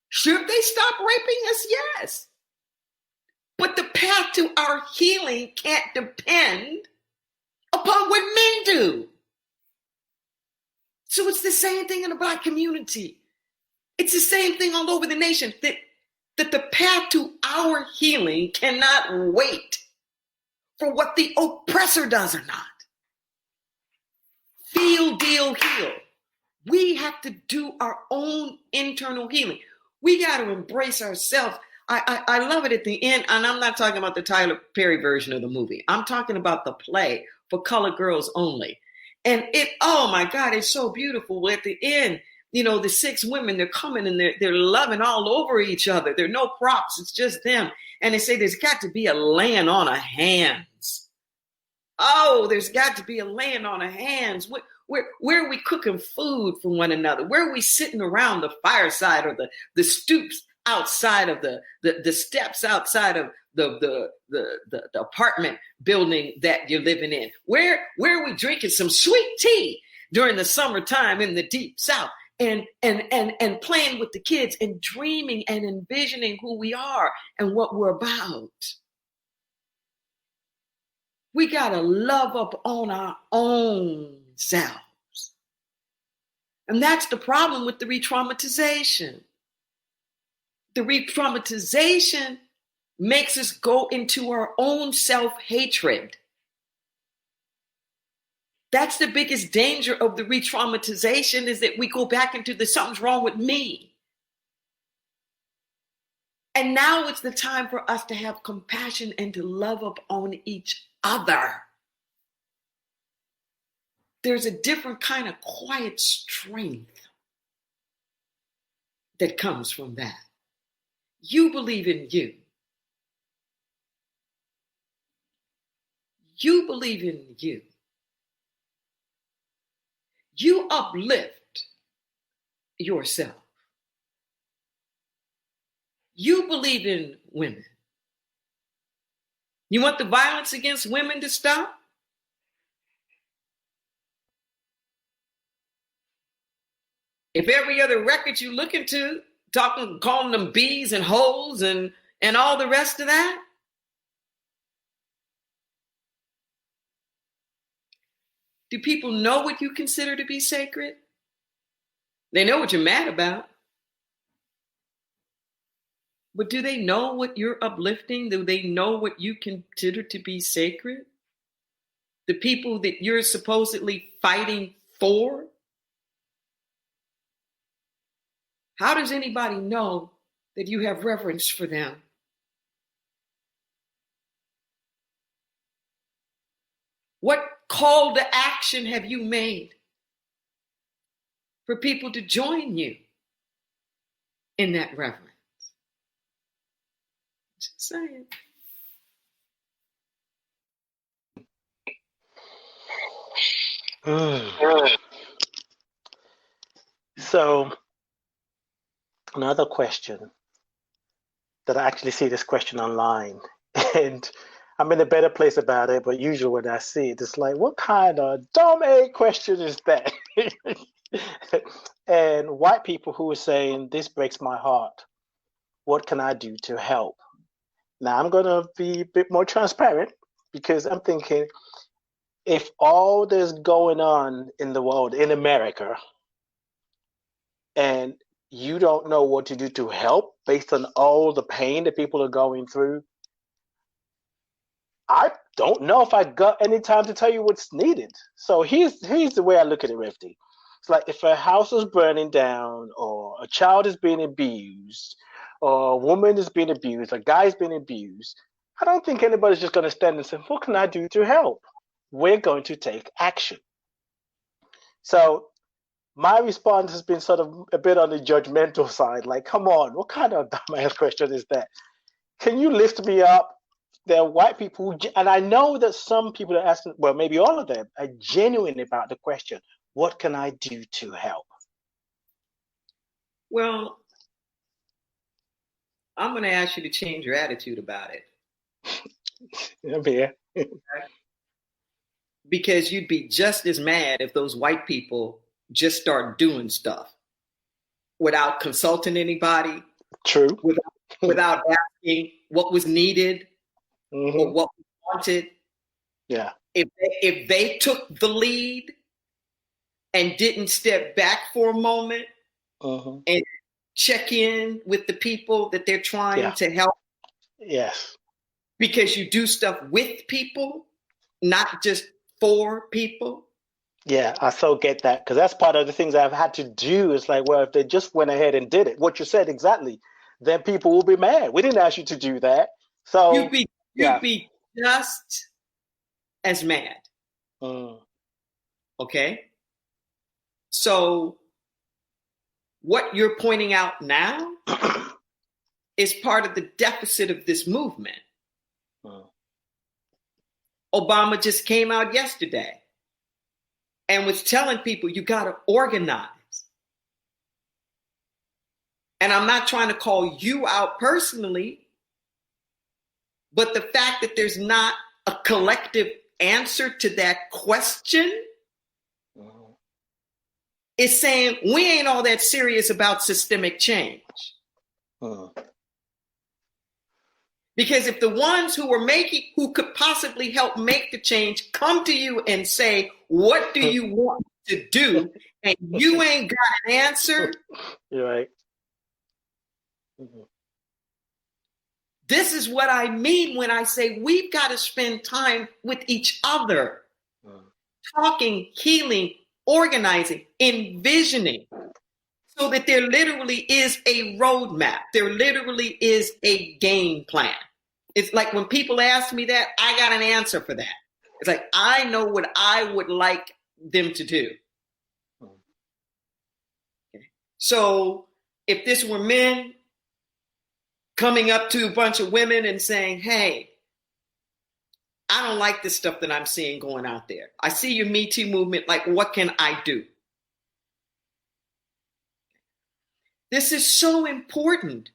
[SPEAKER 1] Should they stop raping us? Yes. But the path to our healing can't depend upon what men do. So it's the same thing in the Black community. It's the same thing all over the nation, that the path to our healing cannot wait for what the oppressor does or not. Feel, deal, heal. We have to do our own internal healing. We got to embrace ourselves. I love it at the end, and I'm not talking about the Tyler Perry version of the movie. I'm talking about the play for colored girls only. And oh my God, it's so beautiful. At the end, the 6 women, they're coming and they're loving all over each other. There are no props. It's just them. And they say there's got to be a laying on of hands. Oh, there's got to be a laying on of hands. Where are we cooking food for one another? Where are we sitting around the fireside or the stoops outside of the steps outside of the apartment building that you're living in? Where are we drinking some sweet tea during the summertime in the deep South and playing with the kids and dreaming and envisioning who we are and what we're about? We got to love up on our own selves. And that's the problem with the re-traumatization. The re-traumatization makes us go into our own self-hatred. That's the biggest danger of the re-traumatization, is that we go back into the something's wrong with me. And now it's the time for us to have compassion and to love up on each other. There's a different kind of quiet strength that comes from that. You believe in you. You believe in you. You uplift yourself. You believe in women. You want the violence against women to stop? If every other record you look into, calling them bees and hoes and all the rest of that, do people know what you consider to be sacred? They know what you're mad about. But do they know what you're uplifting? Do they know what you consider to be sacred? The people that you're supposedly fighting for? How does anybody know that you have reverence for them? What call to action have you made for people to join you in that reverence? Just saying.
[SPEAKER 3] So, another question that I actually see this question online, and I'm in a better place about it, but usually when I see it, it's like, what kind of dumb A question is that? And white people who are saying, this breaks my heart. What can I do to help? Now, I'm going to be a bit more transparent because I'm thinking, if all that's going on in the world, in America, and you don't know what to do to help based on all the pain that people are going through, I don't know if I got any time to tell you what's needed. So here's the way I look at it, Rifty. It's like if a house is burning down, or a child is being abused, or a woman is being abused, a guy's being abused, I don't think anybody's just going to stand and say, what can I do to help? We're going to take action. So my response has been sort of a bit on the judgmental side, like, come on, what kind of dumbass question is that? Can you lift me up? There are white people, and I know that some people are asking, well, maybe all of them are genuine about the question, what can I do to help?
[SPEAKER 1] Well, I'm going to ask you to change your attitude about it.
[SPEAKER 3] Yeah.
[SPEAKER 1] Because you'd be just as mad if those white people just start doing stuff without consulting anybody.
[SPEAKER 3] True.
[SPEAKER 1] Without asking what was needed or what was wanted.
[SPEAKER 3] Yeah.
[SPEAKER 1] If they took the lead and didn't step back for a moment and check in with the people that they're trying to help.
[SPEAKER 3] Yes.
[SPEAKER 1] Because you do stuff with people, not just for people.
[SPEAKER 3] Yeah, I so get that, because that's part of the things I've had to do. Is like, well, if they just went ahead and did it, what you said exactly, then people will be mad. We didn't ask you to do that. So
[SPEAKER 1] you'd be just as mad. Okay? So what you're pointing out now is part of the deficit of this movement. Obama just came out yesterday and was telling people you got to organize. And I'm not trying to call you out personally, but the fact that there's not a collective answer to that question is saying we ain't all that serious about systemic change. Because if the ones who could possibly help make the change come to you and say, what do you want to do? And you ain't got an answer.
[SPEAKER 3] You're right.
[SPEAKER 1] This is what I mean when I say we've got to spend time with each other, talking, healing, organizing, envisioning, so that there literally is a roadmap. There literally is a game plan. It's like when people ask me that, I got an answer for that. It's like, I know what I would like them to do. Okay. So if this were men coming up to a bunch of women and saying, hey, I don't like this stuff that I'm seeing going out there. I see your Me Too movement. Like, what can I do? This is so important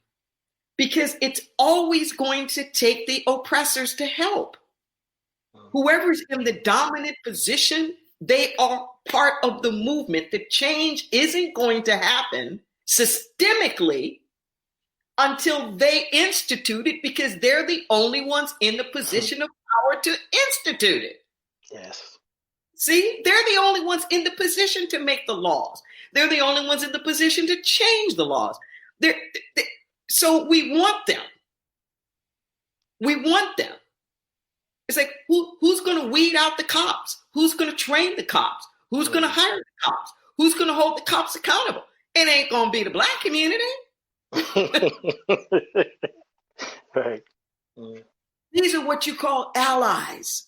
[SPEAKER 1] because it's always going to take the oppressors to help. Whoever's in the dominant position, they are part of the movement. The change isn't going to happen systemically until they institute it, because they're the only ones in the position of power to institute it.
[SPEAKER 3] Yes.
[SPEAKER 1] See, they're the only ones in the position to make the laws. They're the only ones in the position to change the laws. So we want them. We want them. It's like, who's going to weed out the cops? Who's going to train the cops? Who's going to hire the cops? Who's going to hold the cops accountable? It ain't going to be the Black community.
[SPEAKER 3] Right.
[SPEAKER 1] These are what you call allies.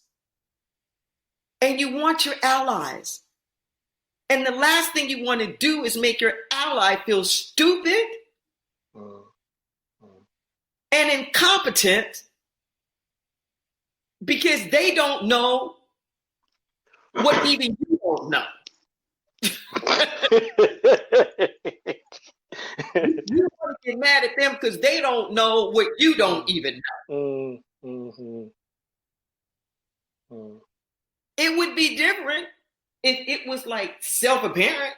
[SPEAKER 1] and you want your allies. And the last thing you want to do is make your ally feel stupid and incompetent because they don't know what even you don't know. You want to get mad at them because they don't know what you don't even know. It would be different if it was like self-apparent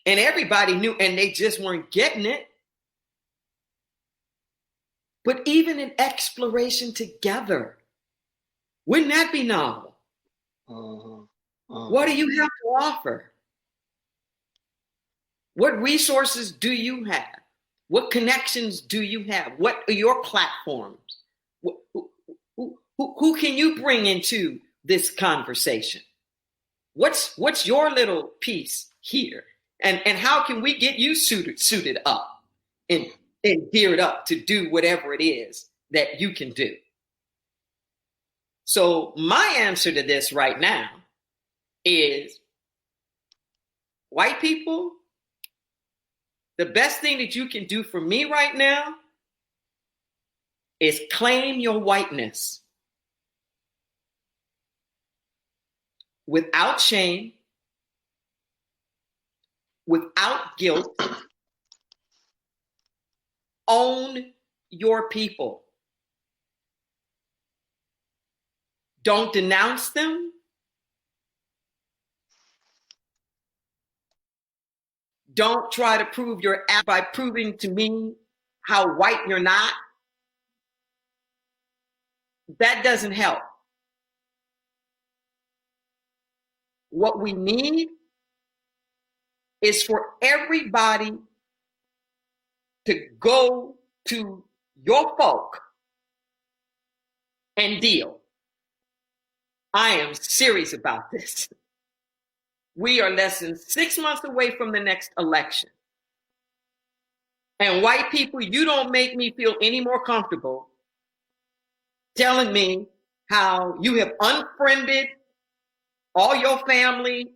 [SPEAKER 1] and everybody knew and they just weren't getting it. But even an exploration together, wouldn't that be novel? What do you have to offer? What resources do you have? What connections do you have? What are your platforms? Who can you bring into this conversation? What's your little piece here? And how can we get you suited up and geared up to do whatever it is that you can do? So my answer to this right now is, white people, the best thing that you can do for me right now is claim your whiteness without shame, without guilt. Own your people. Don't denounce them. Don't try to prove your act by proving to me how white you're not. That doesn't help. What we need is for everybody to go to your folk and deal. I am serious about this. We are less than 6 months away from the next election. And white people, you don't make me feel any more comfortable telling me how you have unfriended all your family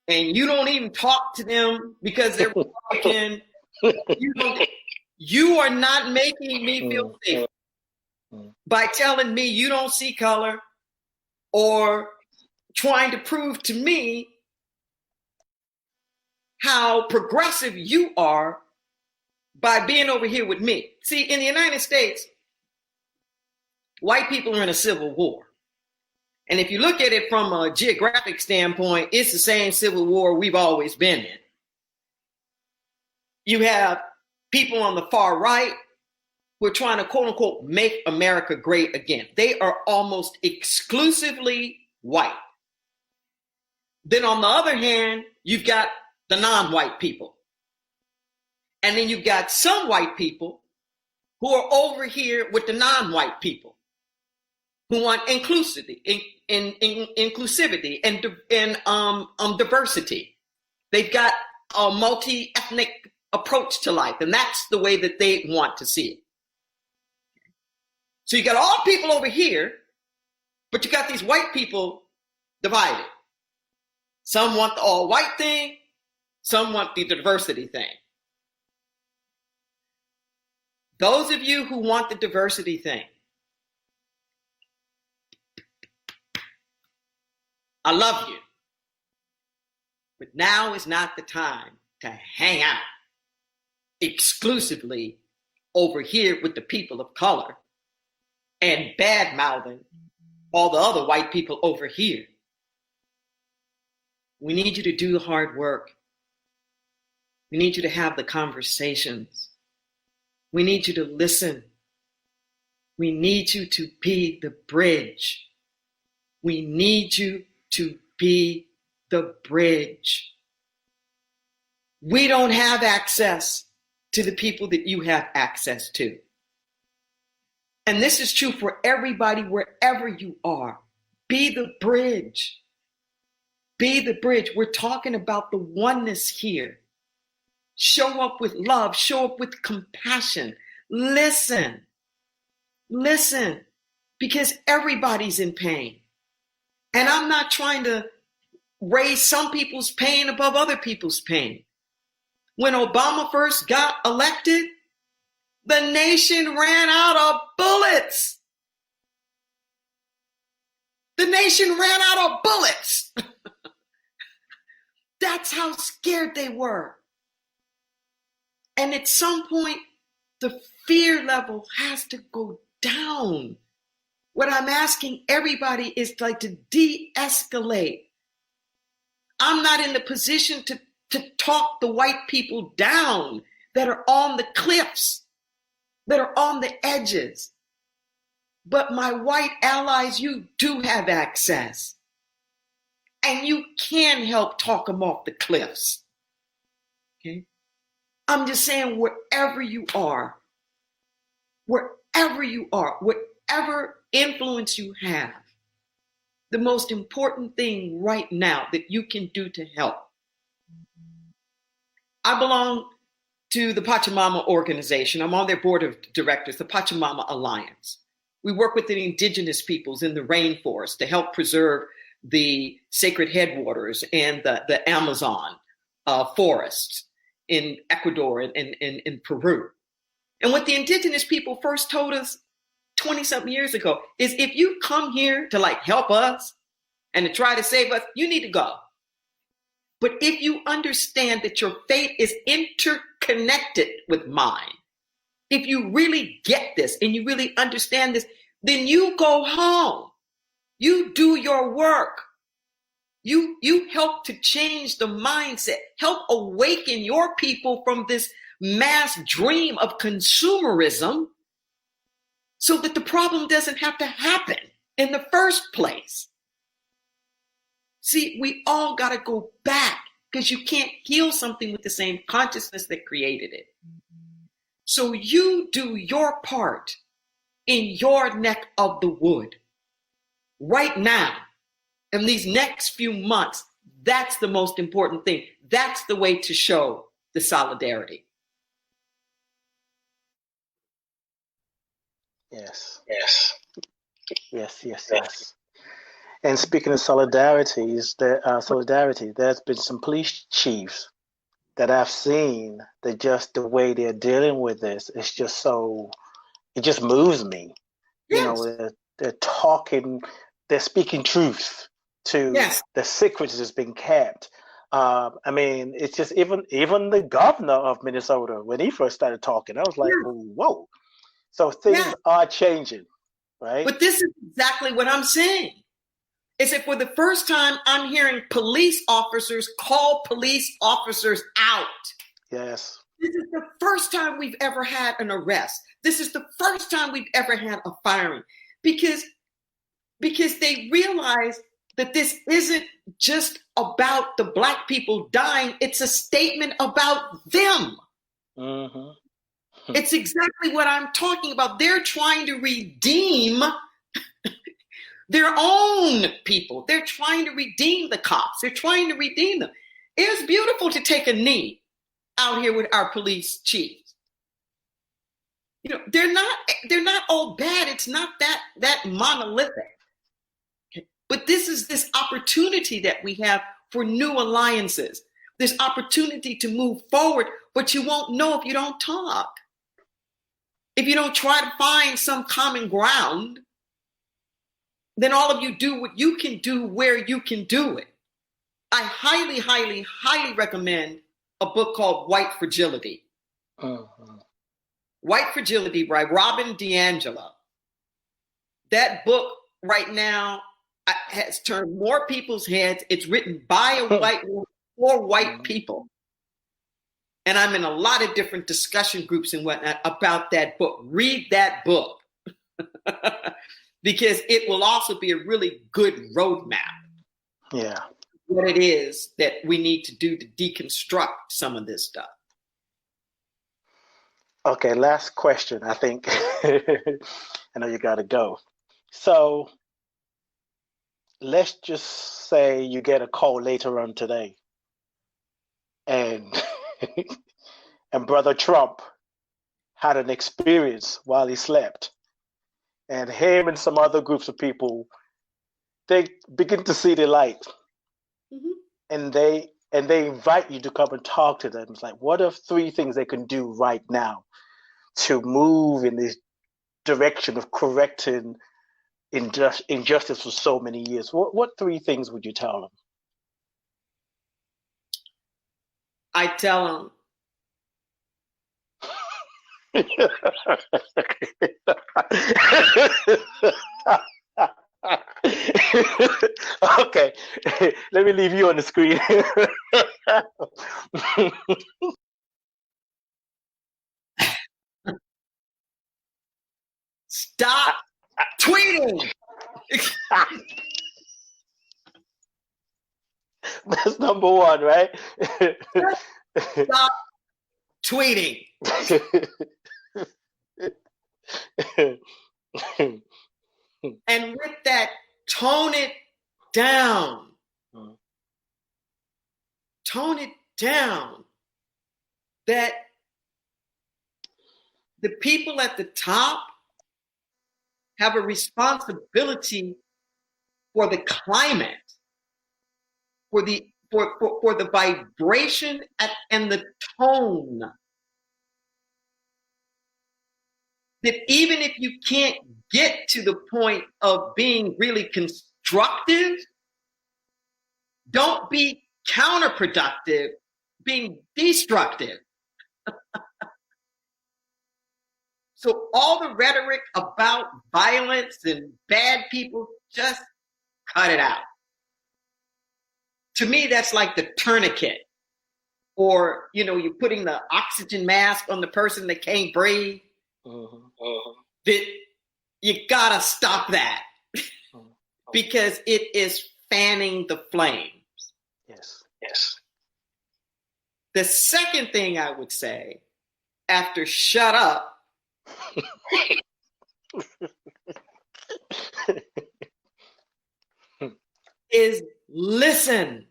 [SPEAKER 1] and you don't even talk to them because they're Republican. You are not making me feel safe by telling me you don't see color or trying to prove to me how progressive you are by being over here with me. See, in the United States, white people are in a civil war. And if you look at it from a geographic standpoint, it's the same civil war we've always been in. You have people on the far right who are trying to, quote unquote, make America great again. They are almost exclusively white. Then on the other hand, you've got the non-white people. And then you've got some white people who are over here with the non-white people who want inclusivity and diversity. They've got a multi-ethnic approach to life, and that's the way that they want to see it. So you got all people over here, but you got these white people divided. Some want the all-white thing, some want the diversity thing. Those of you who want the diversity thing, I love you. But now is not the time to hang out exclusively over here with the people of color and bad-mouthing all the other white people over here. We need you to do the hard work. We need you to have the conversations. We need you to listen. We need you to be the bridge. We need you to be the bridge. We don't have access to the people that you have access to. And this is true for everybody, wherever you are. Be the bridge. Be the bridge. We're talking about the oneness here. Show up with love. Show up with compassion. Listen. Listen. Because everybody's in pain. And I'm not trying to raise some people's pain above other people's pain. When Obama first got elected, the nation ran out of bullets. The nation ran out of bullets. That's how scared they were. And at some point, the fear level has to go down. What I'm asking everybody is like to de-escalate. I'm not in the position to talk the white people down that are on the cliffs, that are on the edges. But my white allies, you do have access. And you can help talk them off the cliffs. Okay? I'm just saying, wherever you are, whatever influence you have, the most important thing right now that you can do to help. I belong to the Pachamama organization. I'm on their board of directors, the Pachamama Alliance. We work with the indigenous peoples in the rainforest to help preserve the sacred headwaters and the Amazon forests in Ecuador and in Peru. And what the indigenous people first told us 20-something years ago is, if you come here to like help us and to try to save us, you need to go. But if you understand that your fate is interconnected with mine, if you really get this and you really understand this, then you go home. You do your work. You help to change the mindset, help awaken your people from this mass dream of consumerism so that the problem doesn't have to happen in the first place. See, we all got to go back, because you can't heal something with the same consciousness that created it. So you do your part in your neck of the wood right now, in these next few months. That's the most important thing. That's the way to show the solidarity.
[SPEAKER 3] Yes. And speaking of solidarities, there's been some police chiefs that I've seen that just the way they're dealing with this, it's just so, it just moves me.
[SPEAKER 1] Yes.
[SPEAKER 3] You know, they're talking, they're speaking truth to the secrets that's been kept. I mean, it's just even the governor of Minnesota, when he first started talking, I was like, whoa. So things are changing, right?
[SPEAKER 1] But this is exactly what I'm saying. Is that for the first time, I'm hearing police officers call police officers out.
[SPEAKER 3] Yes.
[SPEAKER 1] This is the first time we've ever had an arrest. This is the first time we've ever had a firing. Because they realize that this isn't just about the Black people dying. It's a statement about them.
[SPEAKER 3] Mm-hmm.
[SPEAKER 1] It's exactly what I'm talking about. They're trying to redeem their own people. They're trying to redeem the cops. They're trying to redeem them. It's beautiful to take a knee out here with our police chiefs. You know, they're not all bad. It's not that monolithic. But this is this opportunity that we have for new alliances, this opportunity to move forward, but you won't know if you don't talk. If you don't try to find some common ground, then all of you do what you can do where you can do it. I highly, highly, highly recommend a book called White Fragility.
[SPEAKER 3] Uh-huh.
[SPEAKER 1] White Fragility by Robin DiAngelo. That book right now has turned more people's heads. It's written by a white woman for white people. And I'm in a lot of different discussion groups and whatnot about that book. Read that book. Because it will also be a really good roadmap.
[SPEAKER 3] Yeah.
[SPEAKER 1] What it is that we need to do to deconstruct some of this stuff.
[SPEAKER 3] Okay, last question, I think. I know you got to go. So let's just say you get a call later on today. And and Brother Trump had an experience while he slept. And him and some other groups of people they begin to see the light,
[SPEAKER 1] Mm-hmm.
[SPEAKER 3] and they invite you to come and talk to them. It's like, what are 3 things they can do right now to move in this direction of correcting injustice for so many years? What 3 things would you tell them?
[SPEAKER 1] I tell them,
[SPEAKER 3] okay, let me leave you on the screen.
[SPEAKER 1] stop tweeting.
[SPEAKER 3] That's number 1, right?
[SPEAKER 1] Stop tweeting. And with that, tone it down. Tone it down. That the people at the top have a responsibility for the climate, for the vibration and the tone. That even if you can't get to the point of being really constructive, don't be counterproductive, being destructive. So all the rhetoric about violence and bad people, just cut it out. To me, that's like the tourniquet. Or, you're putting the oxygen mask on the person that can't breathe. That you gotta stop that. Because it is fanning the flames.
[SPEAKER 3] Yes.
[SPEAKER 1] The second thing I would say, after shut up, is listen.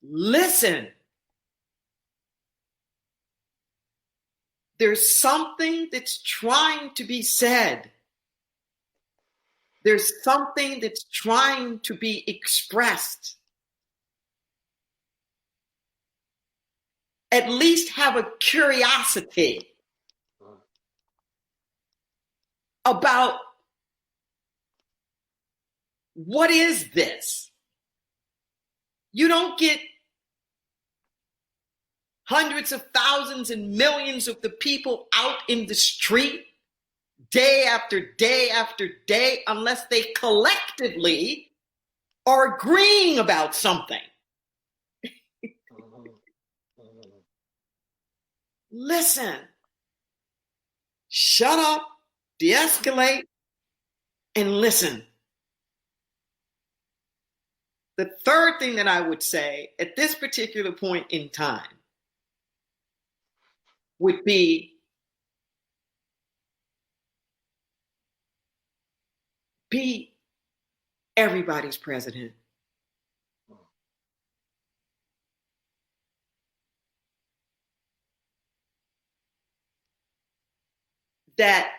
[SPEAKER 1] Listen. There's something that's trying to be said. There's something that's trying to be expressed. At least have a curiosity about what is this? You don't get hundreds of thousands and millions of the people out in the street day after day after day unless they collectively are agreeing about something. Listen, shut up, de-escalate, and listen. The third thing that I would say at this particular point in time would be everybody's president. That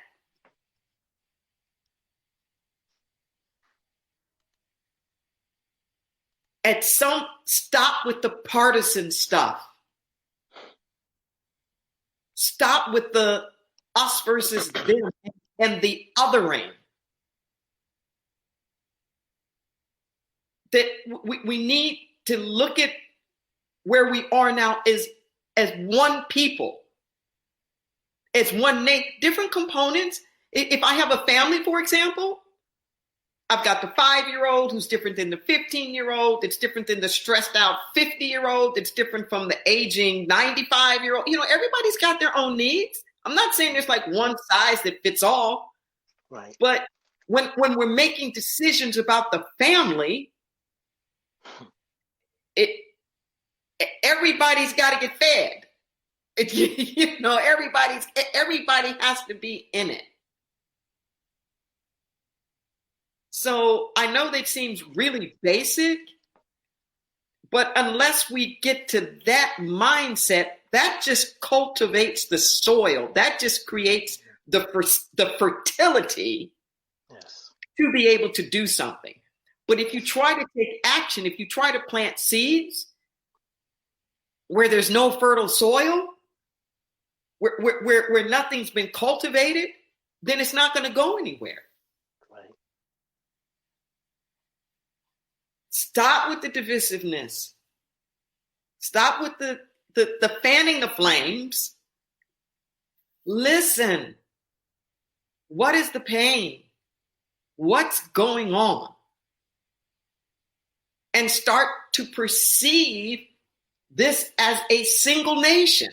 [SPEAKER 1] stop with the partisan stuff. Stop with the us versus them and the othering. That we need to look at where we are now as one people, as one nation, different components. If I have a family, for example, I've got the 5-year-old who's different than the 15-year-old. It's different than the stressed out 50-year-old. It's different from the aging 95-year-old. Everybody's got their own needs. I'm not saying there's like one size that fits all.
[SPEAKER 3] Right.
[SPEAKER 1] But when we're making decisions about the family, everybody's got to get fed. Everybody has to be in it. So I know that seems really basic, but unless we get to that mindset, that just cultivates the soil. That just creates the fertility
[SPEAKER 3] Yes.
[SPEAKER 1] to be able to do something. But if you try to take action, if you try to plant seeds where there's no fertile soil, where nothing's been cultivated, then it's not going to go anywhere.
[SPEAKER 3] Right.
[SPEAKER 1] Stop with the divisiveness. Stop with the fanning the flames. Listen. What is the pain? What's going on? And start to perceive this as a single nation.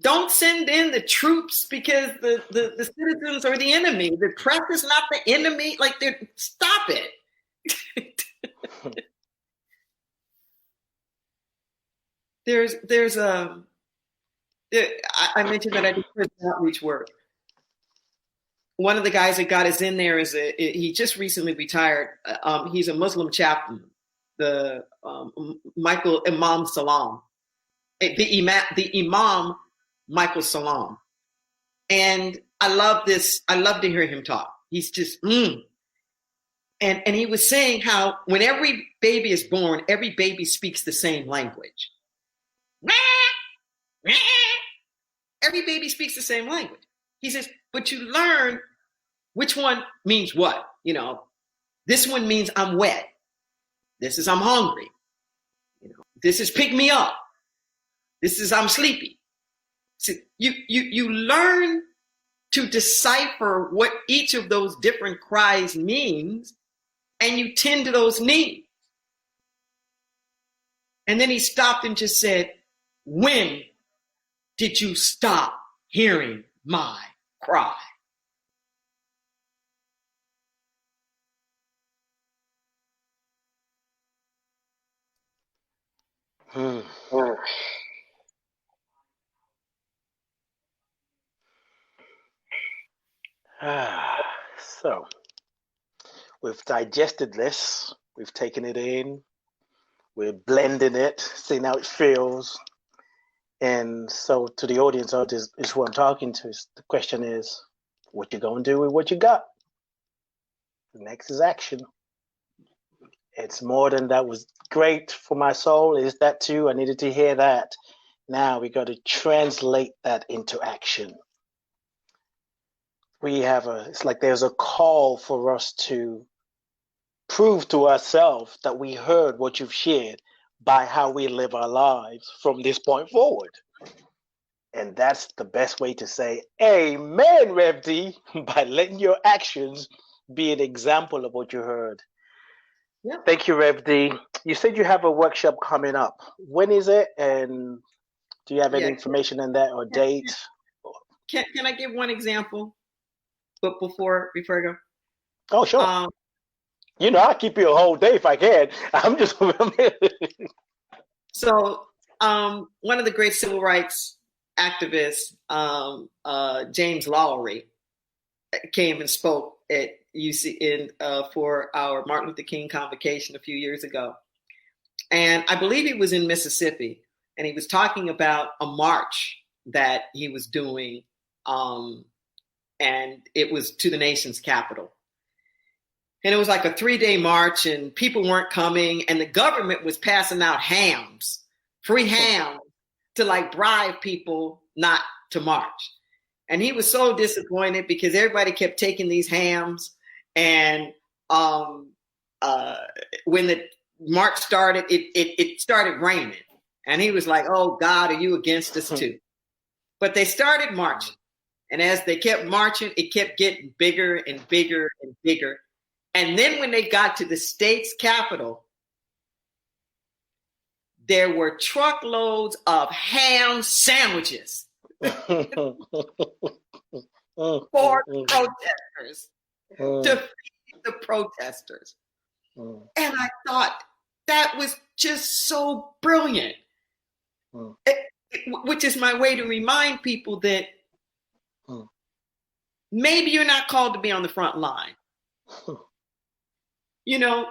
[SPEAKER 1] Don't send in the troops because the citizens are the enemy. The press is not the enemy. Stop it. I mentioned that I do prison outreach work. One of the guys that got us in there he just recently retired. He's a Muslim chaplain, the Imam Salam, the Imam Michael Salam. And I love this. I love to hear him talk. He's just, And he was saying how when every baby is born, every baby speaks the same language. Every baby speaks the same language. He says, but you learn which one means what. This one means I'm wet. This is I'm hungry. This is pick me up. This is I'm sleepy. So you learn to decipher what each of those different cries means, and you tend to those needs. And then he stopped and just said, when did you stop hearing my cry?
[SPEAKER 3] So, we've digested this, we've taken it in, we're blending it, seeing how it feels. And so to the audience out is who I'm talking to. The question is, what you gonna do with what you got? The next is action. It's more than that was great for my soul. Is that too? I needed to hear that. Now we got to translate that into action. It's like there's a call for us to prove to ourselves that we heard what you've shared by how we live our lives from this point forward. And that's the best way to say, amen, Rev D, by letting your actions be an example of what you heard.
[SPEAKER 1] Yeah.
[SPEAKER 3] Thank you, Rev D. You said you have a workshop coming up. When is it? And do you have any information on that or date?
[SPEAKER 1] Can I give one example? But before I go.
[SPEAKER 3] Oh, sure. I'll keep you a whole day if I can. I'm just.
[SPEAKER 1] So, one of the great civil rights activists, James Lowry, came and spoke at UC for our Martin Luther King convocation a few years ago, and I believe he was in Mississippi, and he was talking about a march that he was doing, and it was to the nation's capital. And it was like a 3-day march, and people weren't coming, and the government was passing out hams, free hams, to bribe people not to march. And he was so disappointed because everybody kept taking these hams, and when the march started, it started raining. And he was like, oh, God, are you against us too? But they started marching. And as they kept marching, it kept getting bigger and bigger and bigger. And then when they got to the state's capital, there were truckloads of ham sandwiches for protesters to feed the protesters. And I thought that was just so brilliant, which is my way to remind people that maybe you're not called to be on the front line.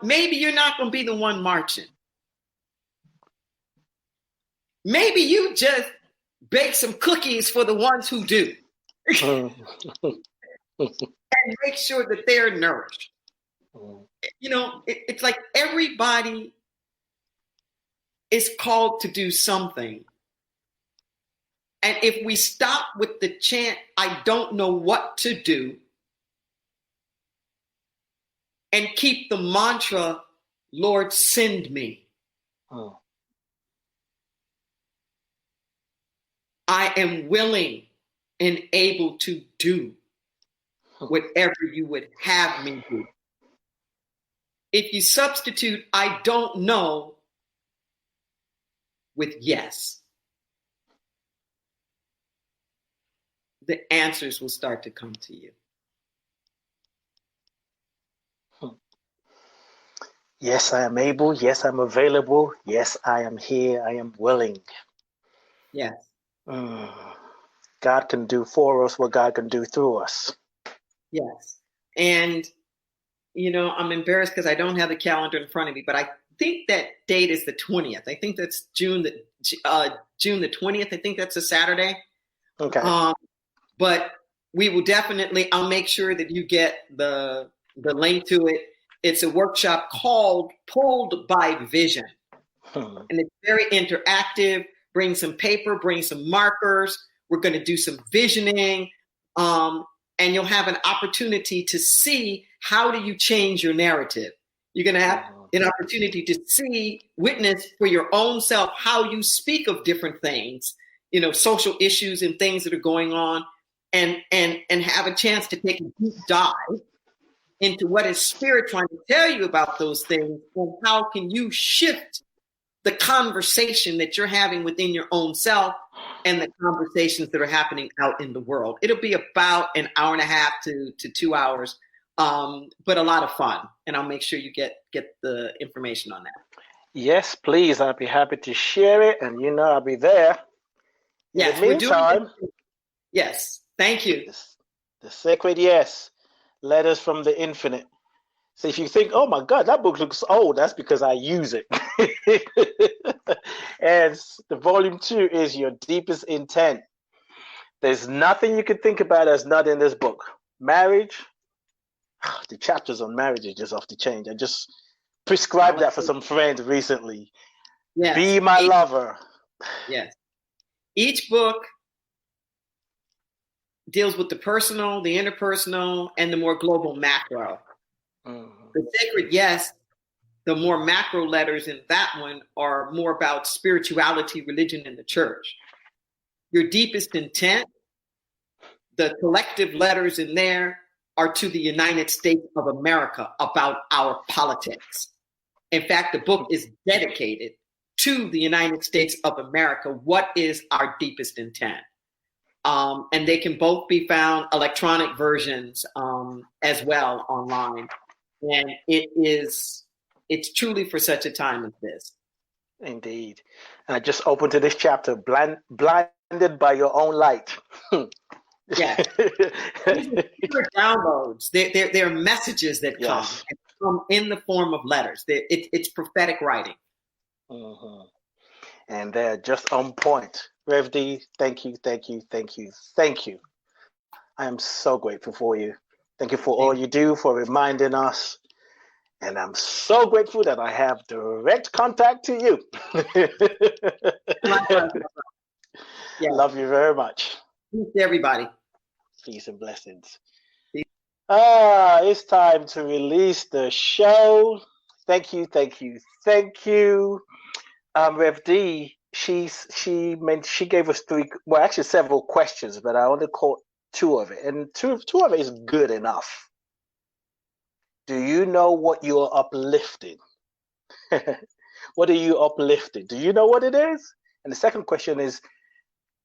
[SPEAKER 1] Maybe you're not going to be the one marching. Maybe you just bake some cookies for the ones who do. And make sure that they're nourished. You know, it's like everybody is called to do something. And if we stop with the chant, I don't know what to do, and keep the mantra, Lord, send me. I am willing and able to do whatever you would have me do. If you substitute, I don't know, with yes, the answers will start to come to you.
[SPEAKER 3] Yes, I am able. Yes, I'm available. Yes, I am here. I am willing.
[SPEAKER 1] Yes.
[SPEAKER 3] God can do for us what God can do through us.
[SPEAKER 1] Yes. And, you know, I'm embarrassed because I don't have the calendar in front of me, but I think that date is the 20th. I think that's June the 20th. I think that's a Saturday.
[SPEAKER 3] Okay.
[SPEAKER 1] But we will definitely, I'll make sure that you get the link to it. It's a workshop called Pulled by Vision. And it's very interactive. Bring some paper, bring some markers. We're going to do some visioning. And you'll have an opportunity to see, how do you change your narrative? You're going to have an opportunity to see, witness for your own self, how you speak of different things, you know, social issues and things that are going on, and have a chance to take a deep dive into what is Spirit trying to tell you about those things, and how can you shift the conversation that you're having within your own self and the conversations that are happening out in the world. It'll be about an hour and a half to 2 hours, but a lot of fun. And I'll make sure you get the information on that.
[SPEAKER 3] Yes, please. I'd be happy to share it. And, you know, I'll be there.
[SPEAKER 1] Yes,
[SPEAKER 3] In the meantime,
[SPEAKER 1] yes, thank you.
[SPEAKER 3] The Sacred Yes, Letters from the Infinite. So if you think, oh my God, that book looks old, that's because I use it. And the volume 2 is Your Deepest Intent. There's nothing you can think about that's not in this book. Marriage, the chapters on marriage are just off the chain. I just prescribed that for some friends recently. Yes. Be my lover.
[SPEAKER 1] Yes. Each book deals with the personal, the interpersonal, and the more global macro. The Sacred Yes, the more macro letters in that one are more about spirituality, religion, and the church. Your Deepest Intent, the collective letters in there are to the United States of America, about our politics. In fact, the book is dedicated to the United States of America. What is our deepest intent? And they can both be found electronic versions as well online. And it's truly for such a time as this.
[SPEAKER 3] Indeed. And I just opened to this chapter, blinded by your own light.
[SPEAKER 1] Yeah. These are downloads. They're messages that come in the form of letters. It's prophetic writing.
[SPEAKER 3] Mm-hmm. And they're just on point. Rev D, thank you, thank you, thank you, thank you. I am so grateful for you. Thank you for all you do, for reminding us. And I'm so grateful that I have direct contact to you. Yeah. Love you very much.
[SPEAKER 1] Peace to everybody.
[SPEAKER 3] Peace and blessings. It's time to release the show. Thank you, thank you, thank you. Rev D, she gave us several questions, but I only caught two of it, and two of it is good enough. Do you know what you're uplifting? What are you uplifting? Do you know what it is? And the second question is,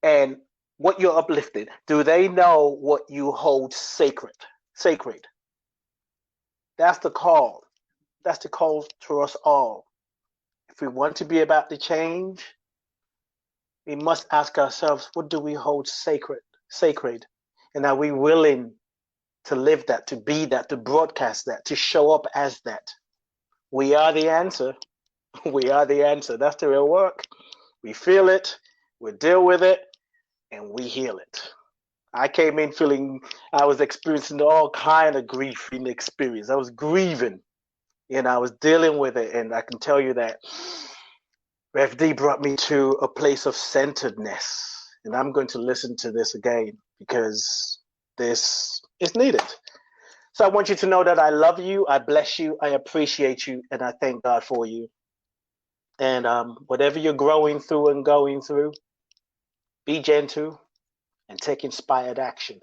[SPEAKER 3] and what you're uplifting, do they know what you hold sacred? That's the call. That's the call to us all. If we want to be about the change, we must ask ourselves, what do we hold sacred? And are we willing to live that, to be that, to broadcast that, to show up as that? We are the answer. We are the answer. That's the real work. We feel it. We deal with it. and we heal it. I came in feeling I was experiencing all kind of grief in the experience. I was grieving, and I was dealing with it. And I can tell you that Rev D brought me to a place of centeredness. And I'm going to listen to this again because this is needed. So I want you to know that I love you, I bless you, I appreciate you, and I thank God for you. And whatever you're growing through and going through, be gentle and take inspired action.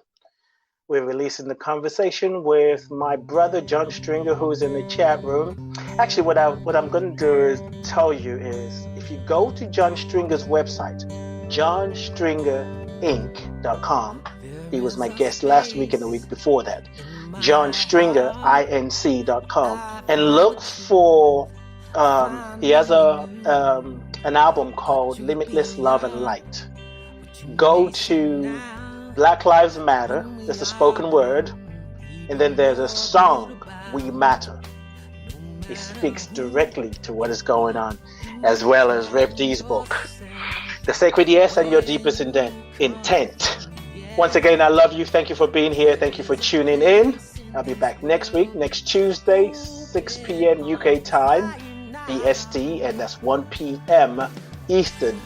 [SPEAKER 3] We're releasing the conversation with my brother John Stringer, who's in the chat room. Actually, what I'm going to do is tell you is if you go to John Stringer's website, johnstringerinc.com. He was my guest last week and the week before that. johnstringerinc.com, and look for he has an album called Limitless Love and Light. Go to Black Lives Matter, that's a spoken word, and then there's a song, We Matter. It speaks directly to what is going on, as well as Rev D's book, The Sacred Yes and Your Deepest Intent. Once again, I love you. Thank you for being here. Thank you for tuning in. I'll be back next week, next Tuesday, 6 p.m. UK time, BST, and that's 1 p.m. Eastern.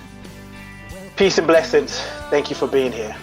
[SPEAKER 3] Peace and blessings. Thank you for being here.